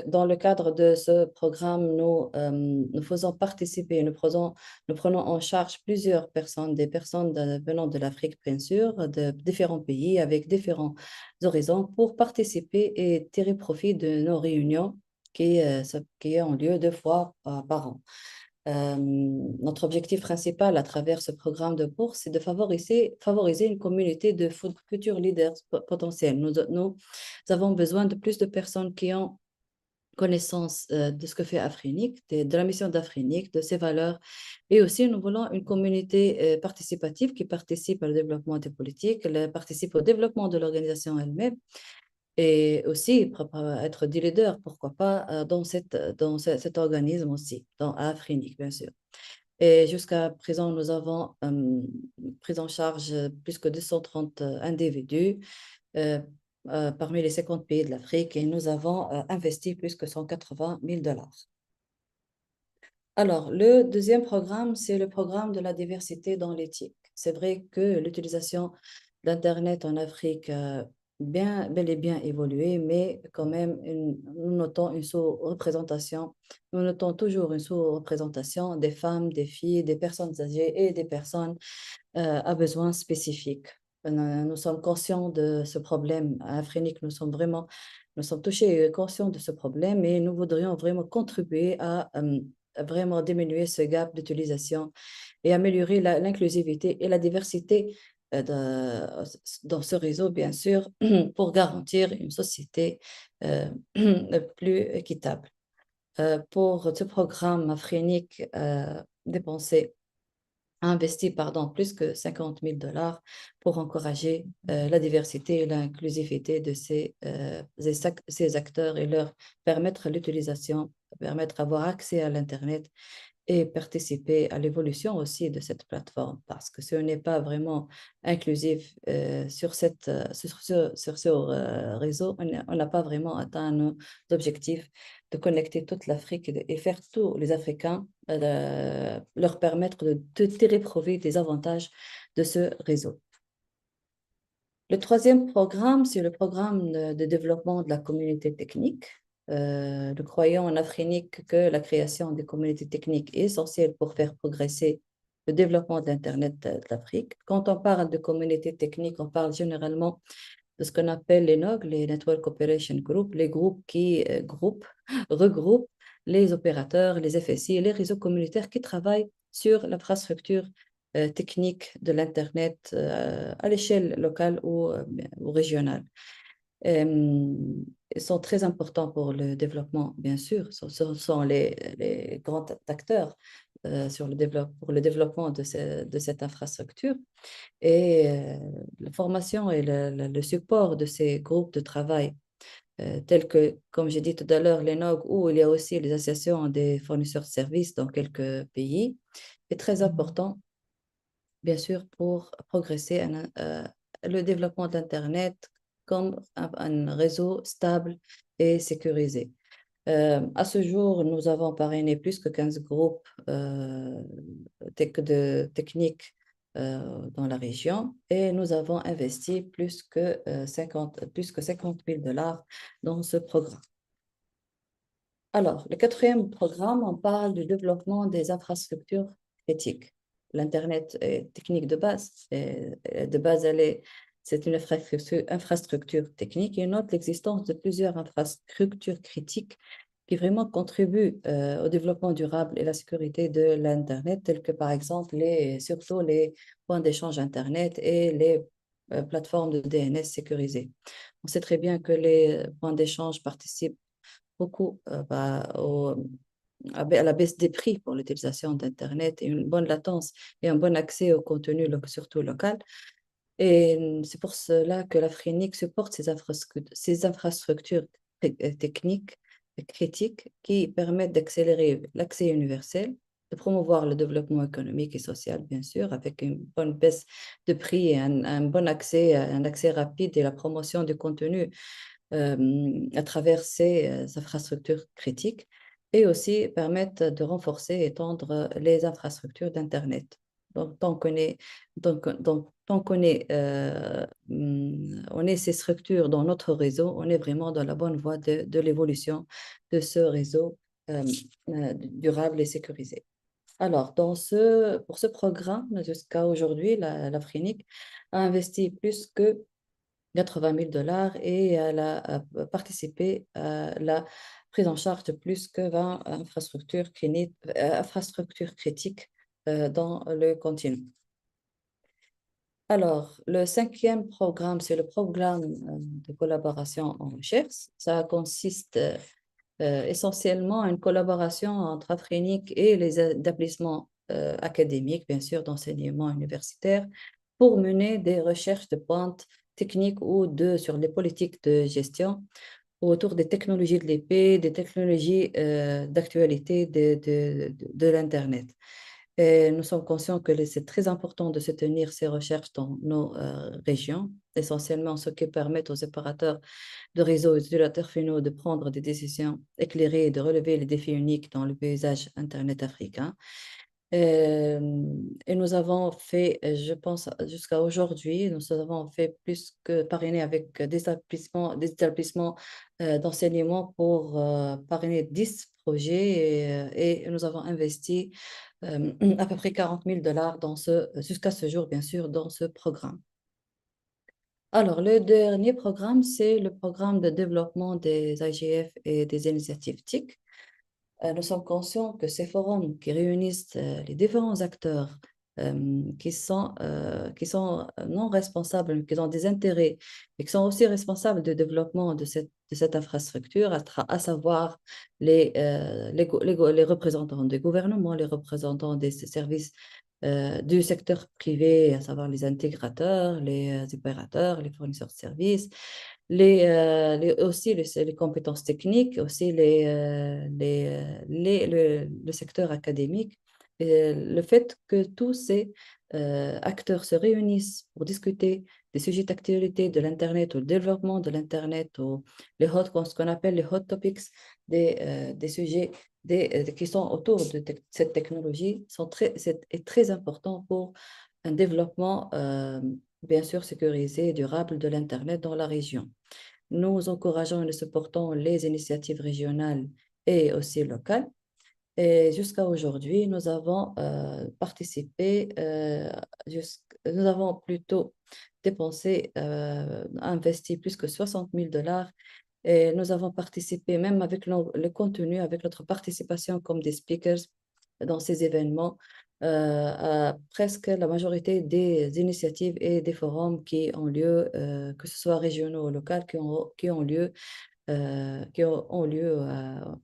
dans le cadre de ce programme, nous faisons participer, nous prenons en charge plusieurs personnes, des personnes venant de l'Afrique, bien sûr, de différents pays avec différents horizons pour participer et tirer profit de nos réunions qui ont lieu 2 fois par an. Notre objectif principal à travers ce programme de bourse, c'est de favoriser une communauté de futurs leaders potentiels. Nous avons besoin de plus de personnes qui ont connaissance de ce que fait Afrinic, de la mission d'Afrinic, de ses valeurs. Et aussi, nous voulons une communauté participative qui participe au développement des politiques, participe au développement de l'organisation elle-même. Et aussi être des leaders, pourquoi pas, dans cet organisme aussi, dans Afrinic, bien sûr. Et jusqu'à présent, nous avons pris en charge plus que 230 individus parmi les 50 pays de l'Afrique et nous avons investi plus que 180 000 dollars. Alors, le deuxième programme, c'est le programme de la diversité dans l'éthique. C'est vrai que l'utilisation d'Internet en Afrique bel et bien évolué, mais quand même, nous notons une sous-représentation. Nous notons toujours une sous-représentation des femmes, des filles, des personnes âgées et des personnes à besoins spécifiques. Nous sommes conscients de ce problème. À Afrinic, nous sommes touchés et conscients de ce problème et nous voudrions vraiment contribuer à vraiment diminuer ce gap d'utilisation et améliorer l'inclusivité et la diversité dans ce réseau, bien sûr, pour garantir une société plus équitable. Pour ce programme, Afrinic a investi plus que 50 000 dollars pour encourager la diversité et l'inclusivité de ces acteurs et leur permettre l'utilisation, permettre d'avoir accès à l'Internet et participer à l'évolution aussi de cette plateforme parce que si on n'est pas inclusif sur ce réseau, on n'a pas vraiment atteint nos objectifs de connecter toute l'Afrique et faire tous les Africains leur permettre de tirer profit des avantages de ce réseau. Le troisième programme, c'est le programme de développement de la communauté technique. Nous croyons en Afrinic que la création des communautés techniques est essentielle pour faire progresser le développement de l'Internet de l'Afrique. Quand on parle de communautés techniques, on parle généralement de ce qu'on appelle les NOG, les Network Operation Group, les groupes qui regroupent les opérateurs, les FSI et les réseaux communautaires qui travaillent sur l'infrastructure technique de l'Internet à l'échelle locale ou régionale. Ils sont très importants pour le développement, bien sûr. Ce sont les grands acteurs pour le développement de cette infrastructure. Et la formation et le support de ces groupes de travail, tels que, comme j'ai dit tout à l'heure, les NOG, où il y a aussi les associations des fournisseurs de services dans quelques pays, est très important bien sûr, pour progresser le développement d'Internet comme un réseau stable et sécurisé. À ce jour, nous avons parrainé plus que 15 groupes techniques dans la région et nous avons investi plus que 50 000 dollars dans ce programme. Alors, le quatrième programme, on parle du développement des infrastructures critiques. L'Internet est technique de base. De base, c'est une infrastructure technique et note l'existence de plusieurs infrastructures critiques qui vraiment contribuent au développement durable et la sécurité de l'Internet, telles que par exemple surtout les points d'échange Internet et les plateformes de DNS sécurisées. On sait très bien que les points d'échange participent beaucoup à la baisse des prix pour l'utilisation d'Internet et une bonne latence et un bon accès au contenu, surtout local. Et c'est pour cela que l'Afrique supporte ces infrastructures techniques critiques qui permettent d'accélérer l'accès universel, de promouvoir le développement économique et social, bien sûr, avec une bonne baisse de prix et un bon accès, un accès rapide et la promotion du contenu à travers ces infrastructures critiques et aussi permettent de renforcer et étendre les infrastructures d'Internet. Donc, tant qu'on on est ces structures dans notre réseau, on est vraiment dans la bonne voie de l'évolution de ce réseau durable et sécurisé. Alors, pour ce programme, jusqu'à aujourd'hui, l'Afrique a investi plus que 80 000 dollars et elle a participé à la prise en charge de plus que 20 infrastructures critiques dans le continent. Alors, le cinquième programme, c'est le programme de collaboration en recherche. Ça consiste essentiellement à une collaboration entre Afrinic et les établissements académiques, bien sûr, d'enseignement universitaire, pour mener des recherches de pointe techniques ou sur les politiques de gestion autour des technologies de l'épée, des technologies d'actualité de l'Internet. Et nous sommes conscients que c'est très important de soutenir ces recherches dans nos régions, essentiellement ce qui permet aux opérateurs de réseaux et utilisateurs finaux de prendre des décisions éclairées et de relever les défis uniques dans le paysage Internet africain. Et nous avons fait, je pense, jusqu'à aujourd'hui, nous avons fait plus que parrainer avec des établissements d'enseignement pour parrainer 10 projets et nous avons investi à peu près 40 000 dollars jusqu'à ce jour, bien sûr, dans ce programme. Alors, le dernier programme, c'est le programme de développement des IGF et des initiatives TIC. Nous sommes conscients que ces forums qui réunissent les différents acteurs qui sont non responsables, mais qui ont des intérêts et qui sont aussi responsables du développement de cette infrastructure, à savoir les représentants des gouvernements, les représentants des services du secteur privé, à savoir les intégrateurs, les opérateurs, les fournisseurs de services, aussi les compétences techniques, aussi le secteur académique. Et le fait que tous ces acteurs se réunissent pour discuter des sujets d'actualité de l'Internet, ou le développement de l'Internet, ou ce qu'on appelle les hot topics, des sujets qui sont autour de cette technologie, est très important pour un développement bien sûr sécurisé et durable de l'Internet dans la région. Nous encourageons et nous supportons les initiatives régionales et aussi locales. Et jusqu'à aujourd'hui, nous avons participé, nous avons plutôt dépensé, investi plus que 60 000 dollars. Et nous avons participé même avec le contenu, avec notre participation comme des speakers dans ces événements, à presque la majorité des initiatives et des forums qui ont lieu, que ce soit régionaux ou locaux, qui ont lieu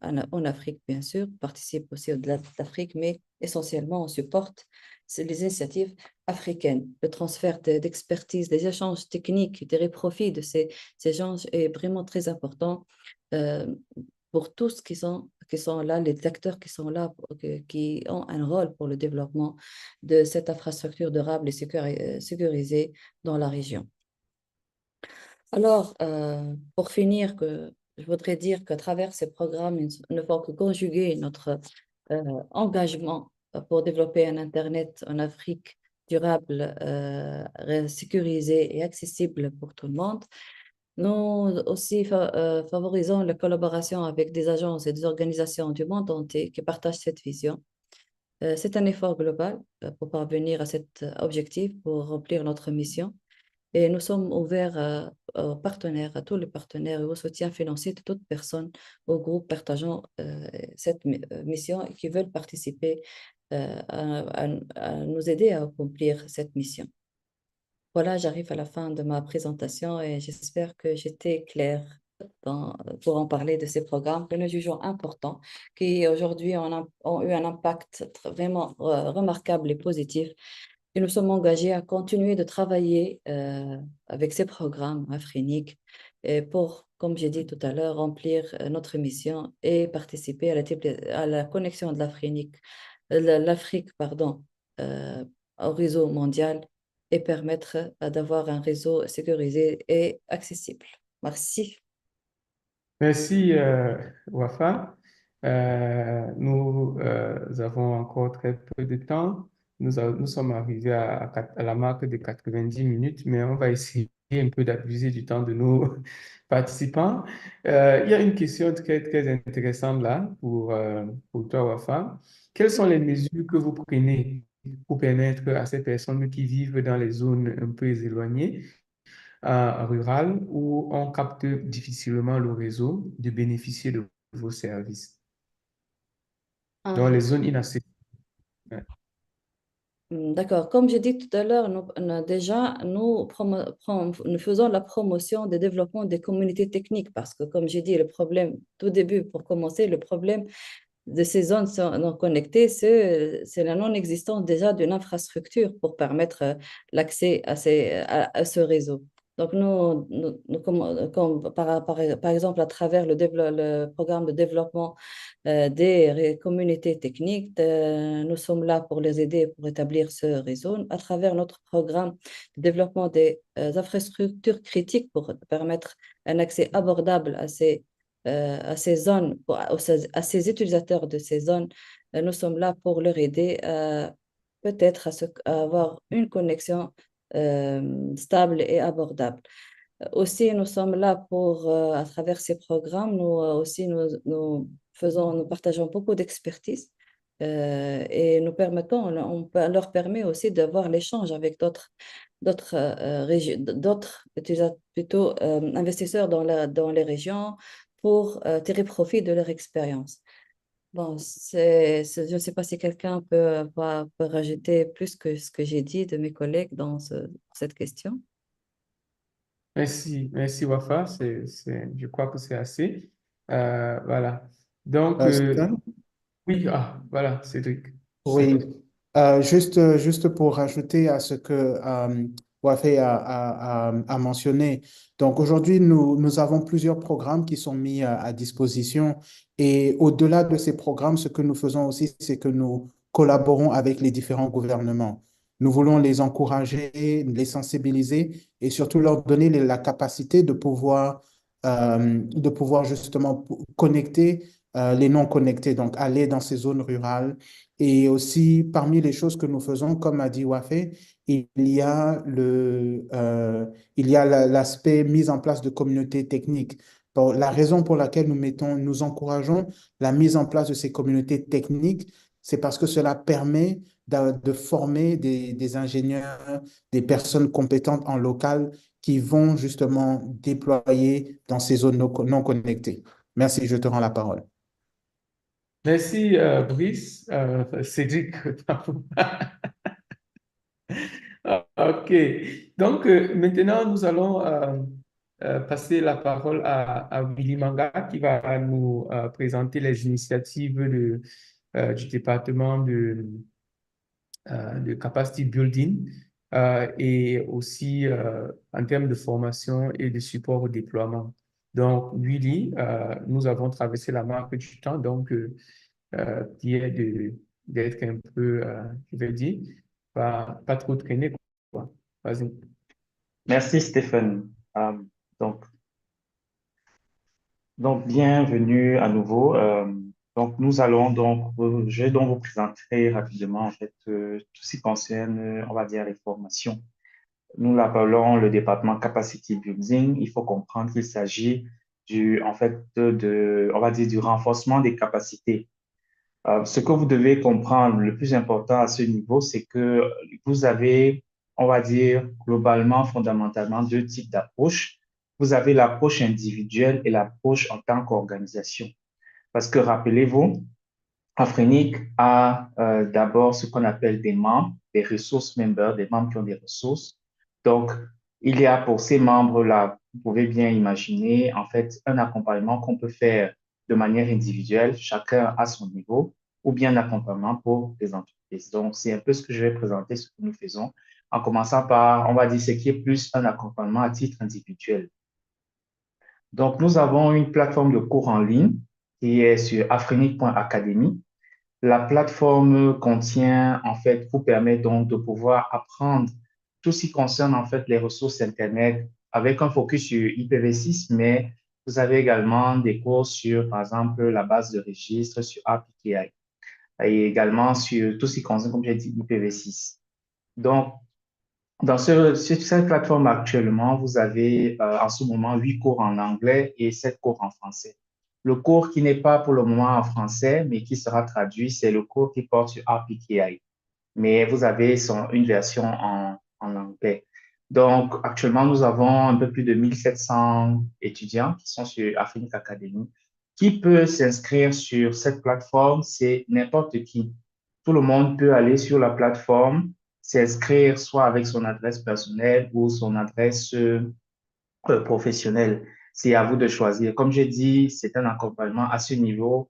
en Afrique, bien sûr, participent aussi au-delà de l'Afrique, mais essentiellement, on supporte les initiatives africaines. Le transfert d'expertise, des échanges techniques, des profits de ces échanges est vraiment très important pour tous qui sont là, les acteurs qui sont là, qui ont un rôle pour le développement de cette infrastructure durable et sécurisée dans la région. Alors, pour finir, je voudrais dire qu'à travers ces programmes, il ne faut que conjuguer notre engagement pour développer un Internet en Afrique durable, sécurisé et accessible pour tout le monde. Nous aussi favorisons la collaboration avec des agences et des organisations du monde entier qui partagent cette vision. C'est un effort global pour parvenir à cet objectif, pour remplir notre mission. Et nous sommes ouverts aux partenaires, à tous les partenaires et au soutien financier de toute personne ou groupe partageant cette mission et qui veulent participer à nous aider à accomplir cette mission. Voilà, j'arrive à la fin de ma présentation et j'espère que j'étais claire pour en parler de ces programmes que nous jugeons importants, qui aujourd'hui ont eu un impact vraiment remarquable et positif. Et nous sommes engagés à continuer de travailler avec ces programmes afriniques et pour, comme j'ai dit tout à l'heure, remplir notre mission et participer à la connexion de l'Afrique, pardon, au réseau mondial et permettre d'avoir un réseau sécurisé et accessible. Merci. Merci, Wafa. Nous avons encore très peu de temps. Nous sommes arrivés à la marque de 90 minutes, mais on va essayer un peu d'abuser du temps de nos participants. Il y a une question très, très intéressante là pour toi, Wafa. Quelles sont les mesures que vous prenez pour permettre à ces personnes qui vivent dans les zones un peu éloignées rural où on capte difficilement le réseau de bénéficier de vos services dans les zones inaccessibles? Ouais. D'accord. Comme j'ai dit tout à l'heure, déjà, nous faisons la promotion des développements des communautés techniques parce que, comme j'ai dit, le problème, tout début, pour commencer, le problème de ces zones non connectées, c'est la non-existence déjà d'une infrastructure pour permettre l'accès à ce réseau. Donc, par exemple, à travers le programme de développement des communautés techniques, nous sommes là pour les aider pour établir ce réseau. À travers notre programme de développement des infrastructures critiques pour permettre un accès abordable à ces zones, à ces utilisateurs de ces zones, nous sommes là pour leur aider peut-être à avoir une connexion stable et abordable. Aussi, nous sommes là pour, à travers ces programmes, nous partageons beaucoup d'expertise et on leur permet aussi d'avoir l'échange avec d'autres plutôt investisseurs dans les régions pour tirer profit de leur expérience. Bon, je ne sais pas si quelqu'un peut rajouter plus que ce que j'ai dit de mes collègues dans cette question. Merci Wafa. Je crois que c'est assez. Voilà. Donc, Stéphane? oui, voilà, Cédric. C'est Oui, toi. juste pour rajouter à ce que Wafé a mentionné. Donc aujourd'hui, nous avons plusieurs programmes qui sont mis à disposition et au-delà de ces programmes, ce que nous faisons aussi, c'est que nous collaborons avec les différents gouvernements. Nous voulons les encourager, les sensibiliser et surtout leur donner la capacité de pouvoir justement connecter les non connectés, donc aller dans ces zones rurales et aussi, parmi les choses que nous faisons, comme a dit Wafé, il y a l'aspect mise en place de communautés techniques. Bon, la raison pour laquelle nous encourageons la mise en place de ces communautés techniques, c'est parce que cela permet de former des ingénieurs, des personnes compétentes en local qui vont justement déployer dans ces zones non connectées. Merci, je te rends la parole. Merci, Brice. Cédric, OK. Donc, maintenant, nous allons passer la parole à Willy Manga qui va nous présenter les initiatives du département de capacity building et aussi en termes de formation et de support au déploiement. Donc, Willy, nous avons traversé la marque du temps, donc qui est d'être un peu, je vais dire, pas trop traîné, quoi. Vas-y. Merci Stéphane. Donc, bienvenue à nouveau. Donc, nous allons donc, je vais donc vous présenter rapidement en fait tout ce qui concerne, on va dire, les formations. Nous l'appelons le département Capacity Building. Il faut comprendre qu'il s'agit en fait, on va dire, du renforcement des capacités. Ce que vous devez comprendre, le plus important à ce niveau, c'est que vous avez, on va dire, globalement, fondamentalement, deux types d'approches. Vous avez l'approche individuelle et l'approche en tant qu'organisation. Parce que rappelez-vous, Afrinic a d'abord ce qu'on appelle des membres, des ressources members, des membres qui ont des ressources. Donc, il y a pour ces membres-là, vous pouvez bien imaginer, en fait, un accompagnement qu'on peut faire de manière individuelle, chacun à son niveau, ou bien un accompagnement pour les entreprises. Donc, c'est un peu ce que je vais présenter, ce que nous faisons, en commençant par, on va dire, ce qui est plus un accompagnement à titre individuel. Donc, nous avons une plateforme de cours en ligne qui est sur afrinic.academy. La plateforme contient, en fait, vous permet donc de pouvoir apprendre tout ce qui concerne, en fait, les ressources Internet avec un focus sur IPv6, mais vous avez également des cours sur, par exemple, la base de registre, sur RPKI et également sur tout ce qui concerne, comme j'ai dit, IPv6. Donc, sur cette plateforme actuellement, vous avez en ce moment 8 cours en anglais et 7 cours en français. Le cours qui n'est pas pour le moment en français, mais qui sera traduit, c'est le cours qui porte sur RPKI. Mais vous avez une version en anglais. Donc, actuellement, nous avons un peu plus de 1700 étudiants qui sont sur Afrinic Academy. Qui peut s'inscrire sur cette plateforme? C'est n'importe qui. Tout le monde peut aller sur la plateforme, s'inscrire soit avec son adresse personnelle ou son adresse professionnelle. C'est à vous de choisir. Comme j'ai dit, c'est un accompagnement à ce niveau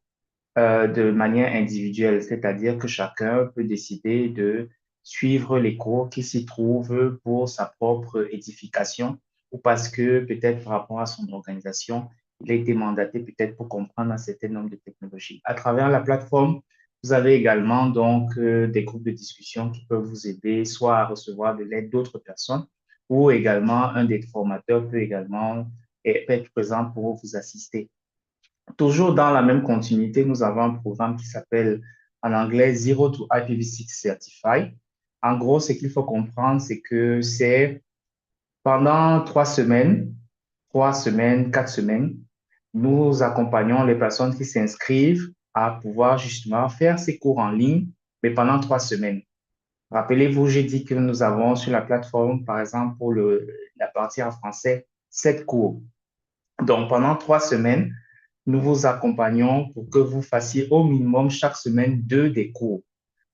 de manière individuelle, c'est-à-dire que chacun peut décider de suivre les cours qui s'y trouvent pour sa propre édification ou parce que peut-être par rapport à son organisation, il a été mandaté peut-être pour comprendre un certain nombre de technologies. À travers la plateforme, vous avez également donc des groupes de discussion qui peuvent vous aider soit à recevoir de l'aide d'autres personnes ou également un des formateurs peut également être présent pour vous assister. Toujours dans la même continuité, nous avons un programme qui s'appelle en anglais Zero to IPv6 Certified. En gros, ce qu'il faut comprendre, c'est que c'est pendant 3 semaines, 3 semaines, 4 semaines, nous accompagnons les personnes qui s'inscrivent à pouvoir justement faire ces cours en ligne, mais pendant 3 semaines. Rappelez-vous, j'ai dit que nous avons sur la plateforme, par exemple, pour la partie en français, 7 cours. Donc, pendant 3 semaines, nous vous accompagnons pour que vous fassiez au minimum chaque semaine 2 des cours.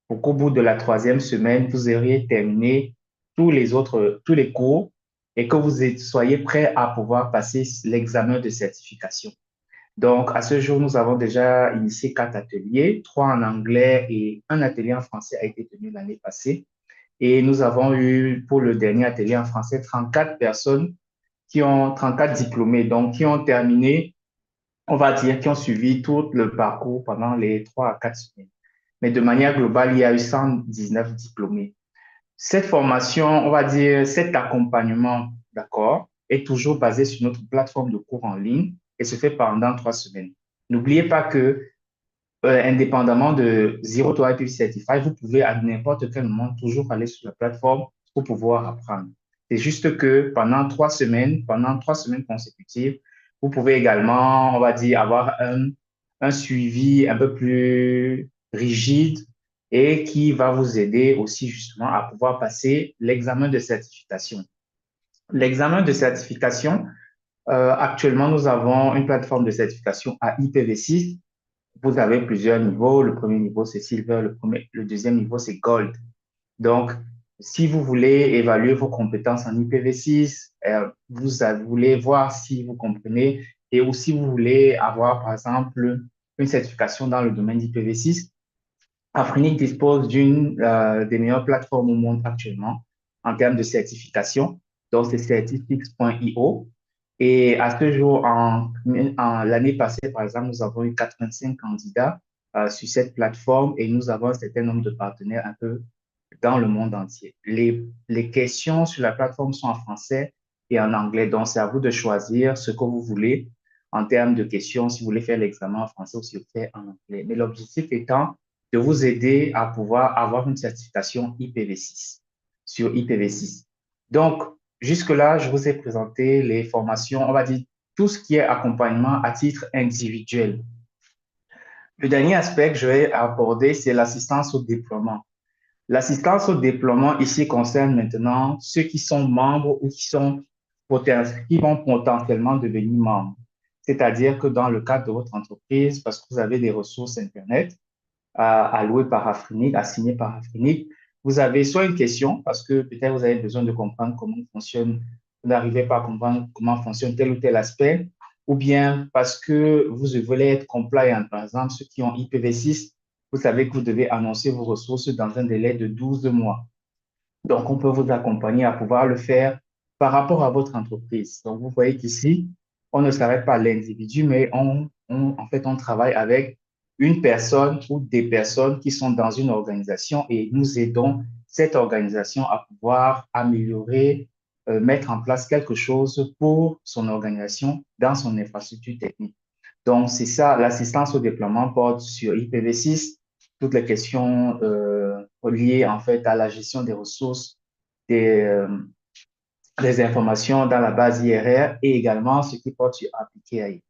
Pour qu'au bout de la 3e semaine, vous auriez terminé tous les cours et que vous soyez prêt à pouvoir passer l'examen de certification. Donc, à ce jour, nous avons déjà initié 4 ateliers, 3 en anglais et un atelier en français a été tenu l'année passée. Et nous avons eu, pour le dernier atelier en français, 34 personnes 34 diplômés, donc qui ont terminé, on va dire, qui ont suivi tout le parcours pendant les 3 à 4 semaines. Mais de manière globale, il y a eu 119 diplômés. Cette formation, on va dire, cet accompagnement, d'accord, est toujours basé sur notre plateforme de cours en ligne et se fait pendant 3 semaines. N'oubliez pas que, indépendamment de Zero to IP Certified, vous pouvez à n'importe quel moment toujours aller sur la plateforme pour pouvoir apprendre. C'est juste que pendant 3 semaines consécutives, vous pouvez également, on va dire, avoir un suivi un peu plus rigide et qui va vous aider aussi justement à pouvoir passer l'examen de certification. L'examen de certification, actuellement, nous avons une plateforme de certification à IPv6. Vous avez plusieurs niveaux. Le premier niveau, c'est Silver. Le deuxième niveau, c'est Gold. Donc, si vous voulez évaluer vos compétences en IPv6, vous voulez voir si vous comprenez et aussi vous voulez avoir, par exemple, une certification dans le domaine d'IPv6, Afrinic dispose d'une des meilleures plateformes au monde actuellement en termes de certification. Donc, c'est certifix.io. Et à ce jour, l'année passée, par exemple, nous avons eu 85 candidats sur cette plateforme et nous avons un certain nombre de partenaires un peu dans le monde entier. Les questions sur la plateforme sont en français et en anglais, donc c'est à vous de choisir ce que vous voulez en termes de questions, si vous voulez faire l'examen en français ou si vous faites en anglais. Mais l'objectif étant de vous aider à pouvoir avoir une certification IPv6 sur IPv6. Donc, jusque-là, je vous ai présenté les formations, on va dire tout ce qui est accompagnement à titre individuel. Le dernier aspect que je vais aborder, c'est l'assistance au déploiement. L'assistance au déploiement ici concerne maintenant ceux qui sont membres ou qui vont potentiellement devenir membres. C'est-à-dire que dans le cadre de votre entreprise, parce que vous avez des ressources Internet allouées par Afrinic, assignées par Afrinic, vous avez soit une question, parce que peut-être vous avez besoin de comprendre comment fonctionne, vous n'arrivez pas à comprendre comment fonctionne tel ou tel aspect, ou bien parce que vous voulez être compliant. Par exemple, ceux qui ont IPv6, vous savez que vous devez annoncer vos ressources dans un délai de 12 mois. Donc, on peut vous accompagner à pouvoir le faire par rapport à votre entreprise. Donc, vous voyez qu'ici, on ne s'arrête pas à l'individu, mais en fait, on travaille avec une personne ou des personnes qui sont dans une organisation et nous aidons cette organisation à pouvoir améliorer, mettre en place quelque chose pour son organisation dans son infrastructure technique. Donc, c'est ça, l'assistance au déploiement porte sur IPv6, toutes les questions liées en fait à la gestion des ressources, des, des informations dans la base IRR et également ce qui porte sur API.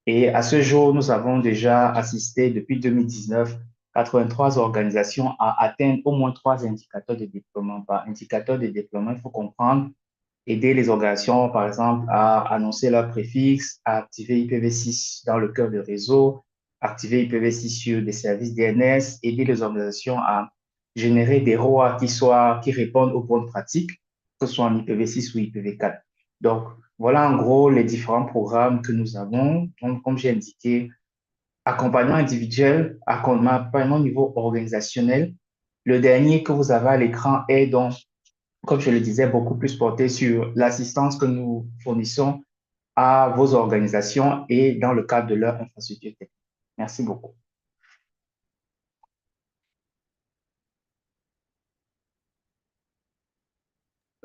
Et à ce jour, nous avons déjà assisté depuis 2019 83 organisations à atteindre au moins 3 indicateurs de déploiement. Par indicateur de déploiement, il faut comprendre aider les organisations, par exemple, à annoncer leur préfixe, à activer IPv6 dans le cœur du réseau, activer IPv6 sur des services DNS, aider les organisations à générer des ROA qui répondent aux bonnes pratiques, que ce soit en IPv6 ou IPv4. Donc, voilà en gros les différents programmes que nous avons. Donc, comme j'ai indiqué, accompagnement individuel, accompagnement au niveau organisationnel. Le dernier que vous avez à l'écran est donc, comme je le disais, beaucoup plus porté sur l'assistance que nous fournissons à vos organisations et dans le cadre de leur infrastructure technique. Merci beaucoup.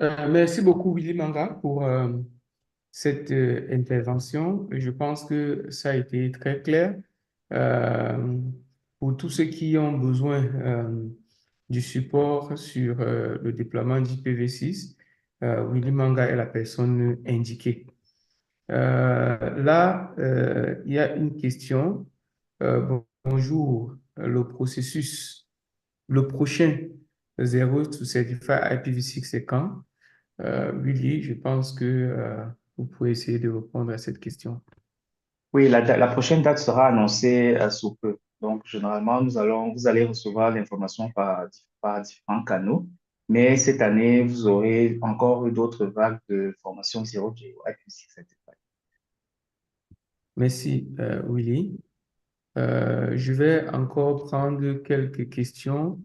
Merci beaucoup, Willy Manga, pour cette intervention. Je pense que ça a été très clair. Euh, pour tous ceux qui ont besoin du support sur le déploiement d'IPv6, Willy Manga est la personne indiquée. Là, il y a une question. Bonjour, le prochain Zero to Certify IPv6, c'est quand? Willy, je pense que vous pouvez essayer de répondre à cette question. Oui, la prochaine date sera annoncée sous peu. Donc, généralement, vous allez recevoir l'information par différents canaux. Mais cette année, vous aurez encore d'autres vagues de formation Zero to IPv6 Certified. Merci, Willy. Je vais encore prendre quelques questions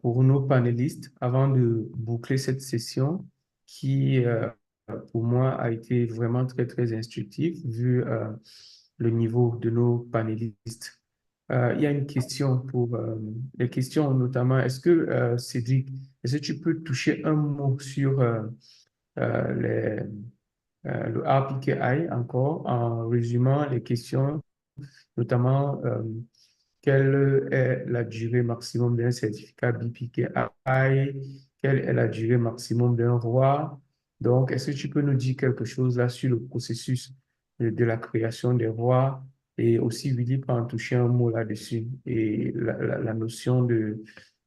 pour nos panélistes avant de boucler cette session qui, pour moi, a été vraiment très, très instructive vu le niveau de nos panélistes. Il y a une question pour les questions, notamment, est-ce que, Cédric, est-ce que tu peux toucher un mot sur le RPKI encore en résumant les questions, notamment quelle est la durée maximum d'un certificat BPKI, quelle est la durée maximum d'un ROI. Donc, est-ce que tu peux nous dire quelque chose là sur le processus de la création des ROI et aussi, Willy, peut en toucher un mot là-dessus et la notion de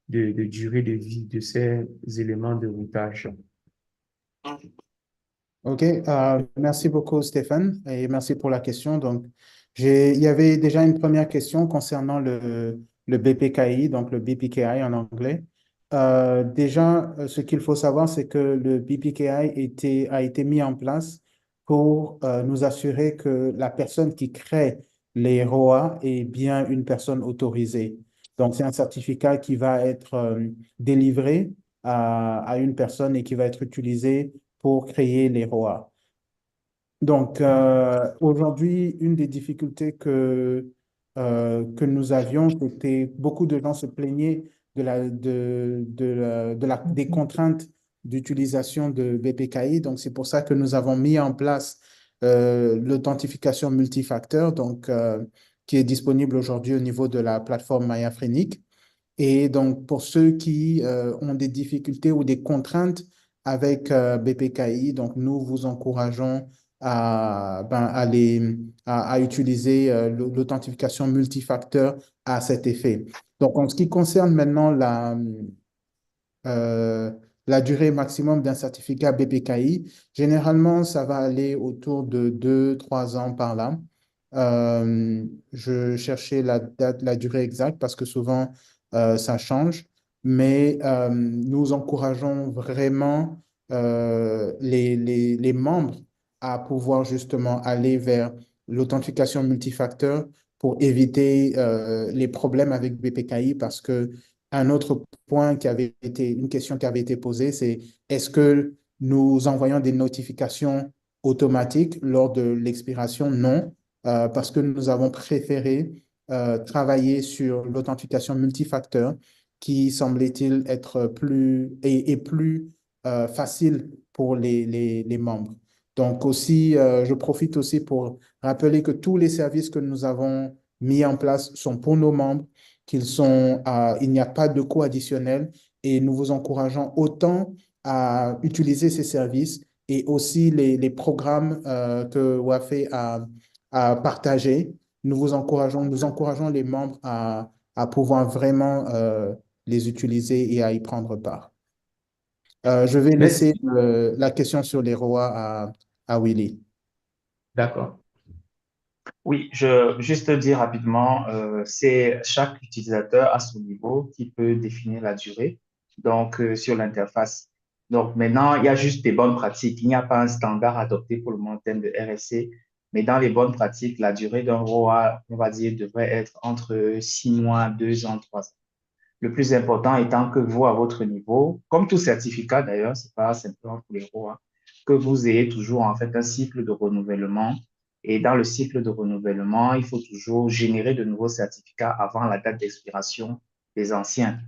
durée de vie de ces éléments de routage. OK, merci beaucoup Stéphane et merci pour la question. Donc, il y avait déjà une première question concernant le BPKI, donc le BPKI en anglais. Déjà, ce qu'il faut savoir, c'est que le BPKI a été mis en place pour nous assurer que la personne qui crée les ROA est bien une personne autorisée. Donc, c'est un certificat qui va être délivré à une personne et qui va être utilisé pour créer les ROA. Donc, aujourd'hui, une des difficultés que nous avions, c'était beaucoup de gens se plaignaient des contraintes d'utilisation de BPKI. Donc, c'est pour ça que nous avons mis en place l'authentification multifacteur, donc, qui est disponible aujourd'hui au niveau de la plateforme MyAfrenic. Et donc, pour ceux qui ont des difficultés ou des contraintes avec BPKI, donc nous vous encourageons à utiliser l'authentification multifacteur à cet effet. Donc, en ce qui concerne maintenant euh, la durée maximum d'un certificat BPKI, généralement, ça va aller autour de 2, 3 ans par là. Je cherchais la date, la durée exacte parce que souvent, ça change. Mais nous encourageons vraiment les membres à pouvoir justement aller vers l'authentification multifacteur pour éviter les problèmes avec BPKI parce que un autre point une question qui avait été posée, c'est est-ce que nous envoyons des notifications automatiques lors de l'expiration? Non, parce que nous avons préféré travailler sur l'authentification multifacteur qui semblait-il être plus facile pour les membres. Donc aussi, je profite aussi pour rappeler que tous les services que nous avons mis en place sont pour nos membres il n'y a pas de coût additionnel et nous vous encourageons autant à utiliser ces services et aussi les programmes que WAFE a partagés. Nous encourageons les membres à pouvoir vraiment les utiliser et à y prendre part. Je vais laisser Merci. la question sur les ROA à Willy. D'accord. Oui, juste dire rapidement, c'est chaque utilisateur à son niveau qui peut définir la durée, donc sur l'interface. Donc maintenant, il y a juste des bonnes pratiques. Il n'y a pas un standard adopté pour le moment en termes de RSC, mais dans les bonnes pratiques, la durée d'un ROA, on va dire, devrait être entre 6 mois, 2 ans, 3 ans. Le plus important étant que vous, à votre niveau, comme tout certificat d'ailleurs, c'est pas simplement pour les ROA, que vous ayez toujours en fait un cycle de renouvellement. Et dans le cycle de renouvellement, il faut toujours générer de nouveaux certificats avant la date d'expiration des anciens.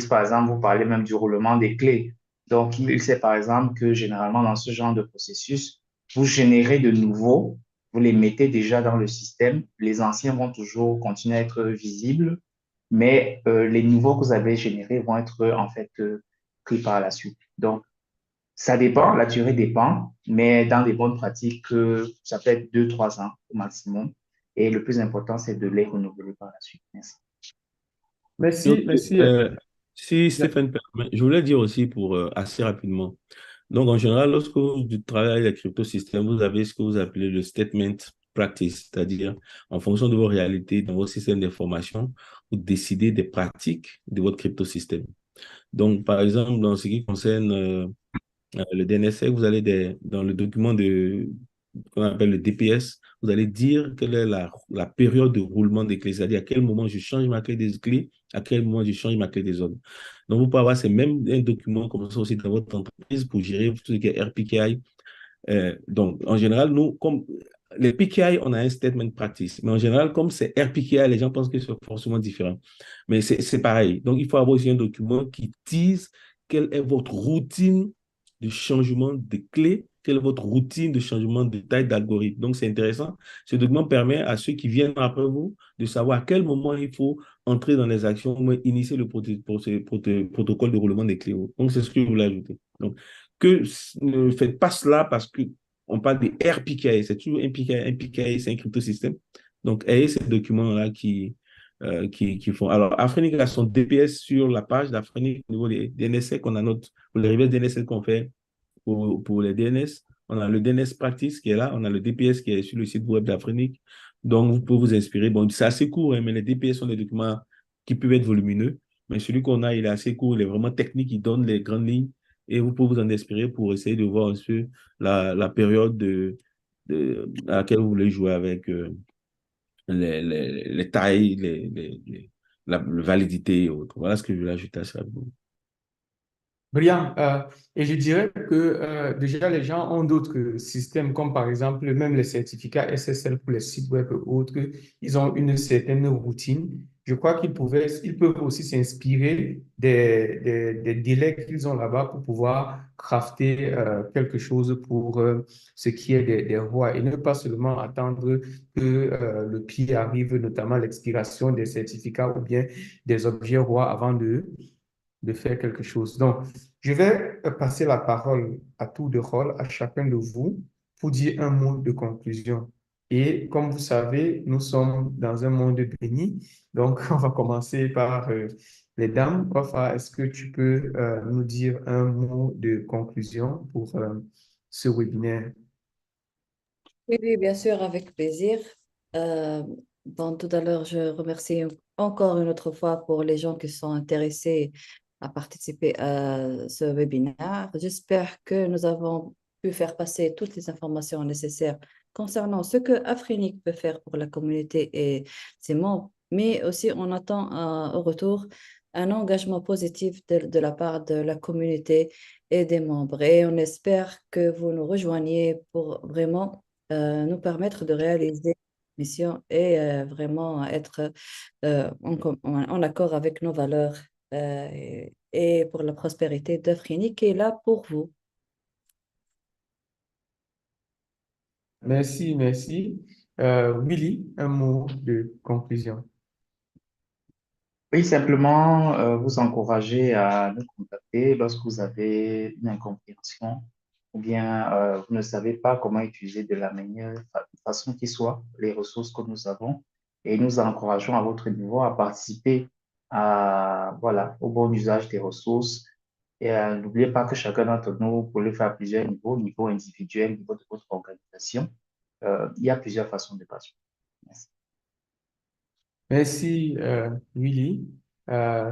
Par exemple, vous parlez même du roulement des clés. Donc, il sait par exemple que généralement dans ce genre de processus, vous générez de nouveaux, vous les mettez déjà dans le système. Les anciens vont toujours continuer à être visibles, mais les nouveaux que vous avez générés vont être en fait pris par la suite. Donc, ça dépend, la durée dépend, mais dans les bonnes pratiques, ça peut être 2, 3 ans au maximum. Et le plus important, c'est de les renouveler par la suite. Merci. Merci, Ok, merci. si Stéphane permet, je voulais dire aussi pour assez rapidement. Donc, en général, lorsque vous travaillez avec les cryptosystèmes, vous avez ce que vous appelez le statement practice, c'est-à-dire en fonction de vos réalités dans vos systèmes d'information, vous décidez des pratiques de votre cryptosystème. Donc, par exemple, dans ce qui concerne le DNSSEC, vous allez dans le document qu'on appelle le DPS, vous allez dire quelle est la période de roulement des clés, c'est-à-dire à quel moment je change ma clé des clés, à quel moment je change ma clé des ordres. Donc, vous pouvez avoir ces mêmes un document comme ça aussi dans votre entreprise pour gérer tout ce qui est RPKI. Donc, en général, nous, comme les PKI, on a un statement practice. Mais en général, comme c'est RPKI, les gens pensent que c'est forcément différent. Mais c'est pareil. Donc, il faut avoir aussi un document qui dise quelle est votre routine de changement de clé, quelle est votre routine de changement de taille d'algorithme. Donc, c'est intéressant. Ce document permet à ceux qui viennent après vous de savoir à quel moment il faut entrer dans les actions ou initier le protocole de roulement des clés. Donc, c'est ce que je voulais ajouter. Donc, ne faites pas cela parce que on parle de RPKI, c'est toujours un PKI, c'est un cryptosystème. Donc, ayez ces documents-là qui font. Alors, Afrinic a son DPS sur la page d'Afrinic au niveau des DNS qu'on a pour les reverse DNS qu'on fait pour les DNS. On a le DNS Practice qui est là, on a le DPS qui est sur le site web d'Afrinic. Donc, vous pouvez vous inspirer. Bon, c'est assez court, hein, mais les DPS sont des documents qui peuvent être volumineux. Mais celui qu'on a, il est assez court, il est vraiment technique, il donne les grandes lignes et vous pouvez vous en inspirer pour essayer de voir un peu la période à laquelle vous voulez jouer avec les tailles, la validité et autres. Voilà ce que je voulais ajouter à ça. Brillant. Et je dirais que déjà, les gens ont d'autres systèmes, comme par exemple même les certificats SSL pour les sites web et autres. Ils ont une certaine routine. Je crois ils peuvent aussi s'inspirer des délais qu'ils ont là-bas pour pouvoir crafter quelque chose pour ce qui est des rois et ne pas seulement attendre que le pied arrive, notamment l'expiration des certificats ou bien des objets rois avant de faire quelque chose. Donc, je vais passer la parole à tour de rôle à chacun de vous pour dire un mot de conclusion. Et comme vous savez, nous sommes dans un monde béni. Donc, on va commencer par les dames. Wafa, est-ce que tu peux nous dire un mot de conclusion pour ce webinaire? Oui, oui, bien sûr, avec plaisir. Euh, tout à l'heure, je remercie encore une autre fois pour les gens qui sont intéressés à participer à ce webinaire. J'espère que nous avons pu faire passer toutes les informations nécessaires concernant ce que Afrinic peut faire pour la communauté et ses membres, mais aussi on attend au retour un engagement positif de la part de la communauté et des membres. Et on espère que vous nous rejoigniez pour vraiment nous permettre de réaliser mission et vraiment être en accord avec nos valeurs et pour la prospérité d'Afrique qui est là pour vous. Merci, merci. Willy, un mot de conclusion. Oui, simplement vous encourager à nous contacter lorsque vous avez une incompréhension ou bien vous ne savez pas comment utiliser de la meilleure façon qui soit les ressources que nous avons. Et nous encourageons à votre niveau à participer voilà, au bon usage des ressources. Et n'oubliez pas que chacun d'entre nous, pour le faire à plusieurs niveaux, niveau individuel, niveau de votre organisation, il y a plusieurs façons de participer. Merci. Merci, Willy.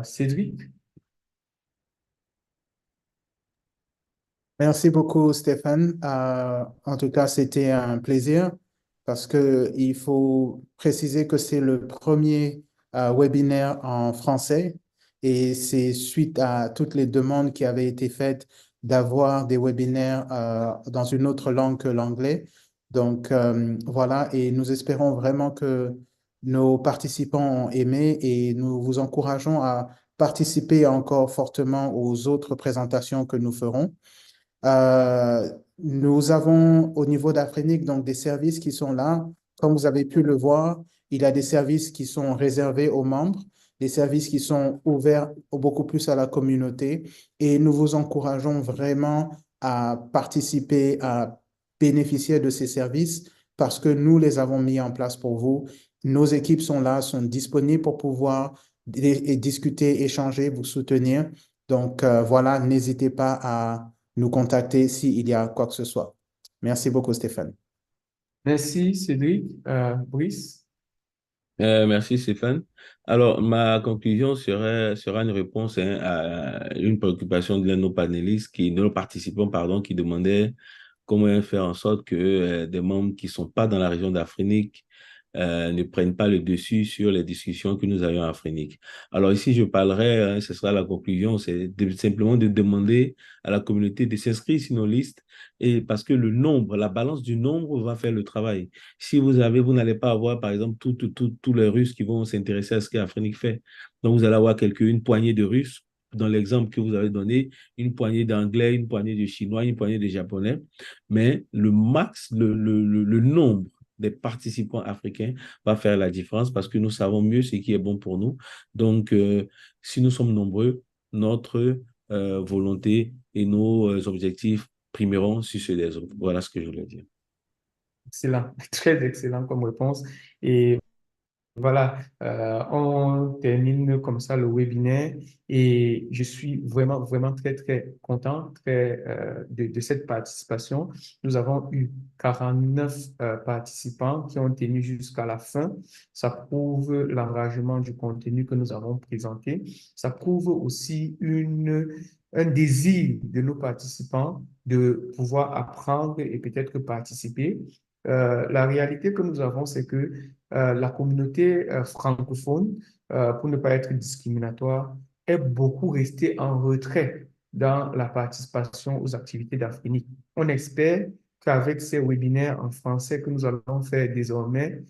Cédric? Merci beaucoup, Stéphane. En tout cas, c'était un plaisir parce que il faut préciser que c'est le premier webinaire en français et c'est suite à toutes les demandes qui avaient été faites d'avoir des webinaires dans une autre langue que l'anglais. Donc, voilà, et nous espérons vraiment que nos participants ont aimé et nous vous encourageons à participer encore fortement aux autres présentations que nous ferons. Nous avons au niveau d'Afrenic donc des services qui sont là. Comme vous avez pu le voir, il y a des services qui sont réservés aux membres, des services qui sont ouverts beaucoup plus à la communauté et nous vous encourageons vraiment à participer, à bénéficier de ces services parce que nous les avons mis en place pour vous. Nos équipes sont là, sont disponibles pour pouvoir discuter, échanger, vous soutenir. Donc voilà, n'hésitez pas à nous contacter s'il y a quoi que ce soit. Merci beaucoup, Stéphane. Merci, Cédric. Brice? Merci Stéphane. Alors, ma conclusion sera une réponse hein, à une préoccupation de l'un de nos panélistes, de nos participants, pardon, qui demandait comment faire en sorte que des membres qui sont pas dans la région d'Afrique ne prennent pas le dessus sur les discussions que nous avions à Afrique. Alors ici, je parlerai, hein, ce sera la conclusion, c'est simplement de demander à la communauté de s'inscrire sur nos listes et parce que le nombre, la balance du nombre va faire le travail. Si vous n'allez pas avoir, par exemple, tous les Russes qui vont s'intéresser à ce qu'Afrique fait. Donc, vous allez avoir une poignée de Russes dans l'exemple que vous avez donné, une poignée d'Anglais, une poignée de Chinois, une poignée de Japonais, mais le max, le nombre des participants africains va faire la différence parce que nous savons mieux ce qui est bon pour nous. Donc, si nous sommes nombreux, notre volonté et nos objectifs primeront sur ceux des autres. Voilà ce que je voulais dire. Excellent, très excellent comme réponse. Et voilà, on termine comme ça le webinaire et je suis vraiment, vraiment très, très content de cette participation. Nous avons eu 49 participants qui ont tenu jusqu'à la fin. Ça prouve l'engagement du contenu que nous avons présenté. Ça prouve aussi un désir de nos participants de pouvoir apprendre et peut-être participer. La réalité que nous avons, c'est que la communauté francophone, pour ne pas être discriminatoire, est beaucoup restée en retrait dans la participation aux activités d'Afrique. On espère qu'avec ces webinaires en français que nous allons faire désormais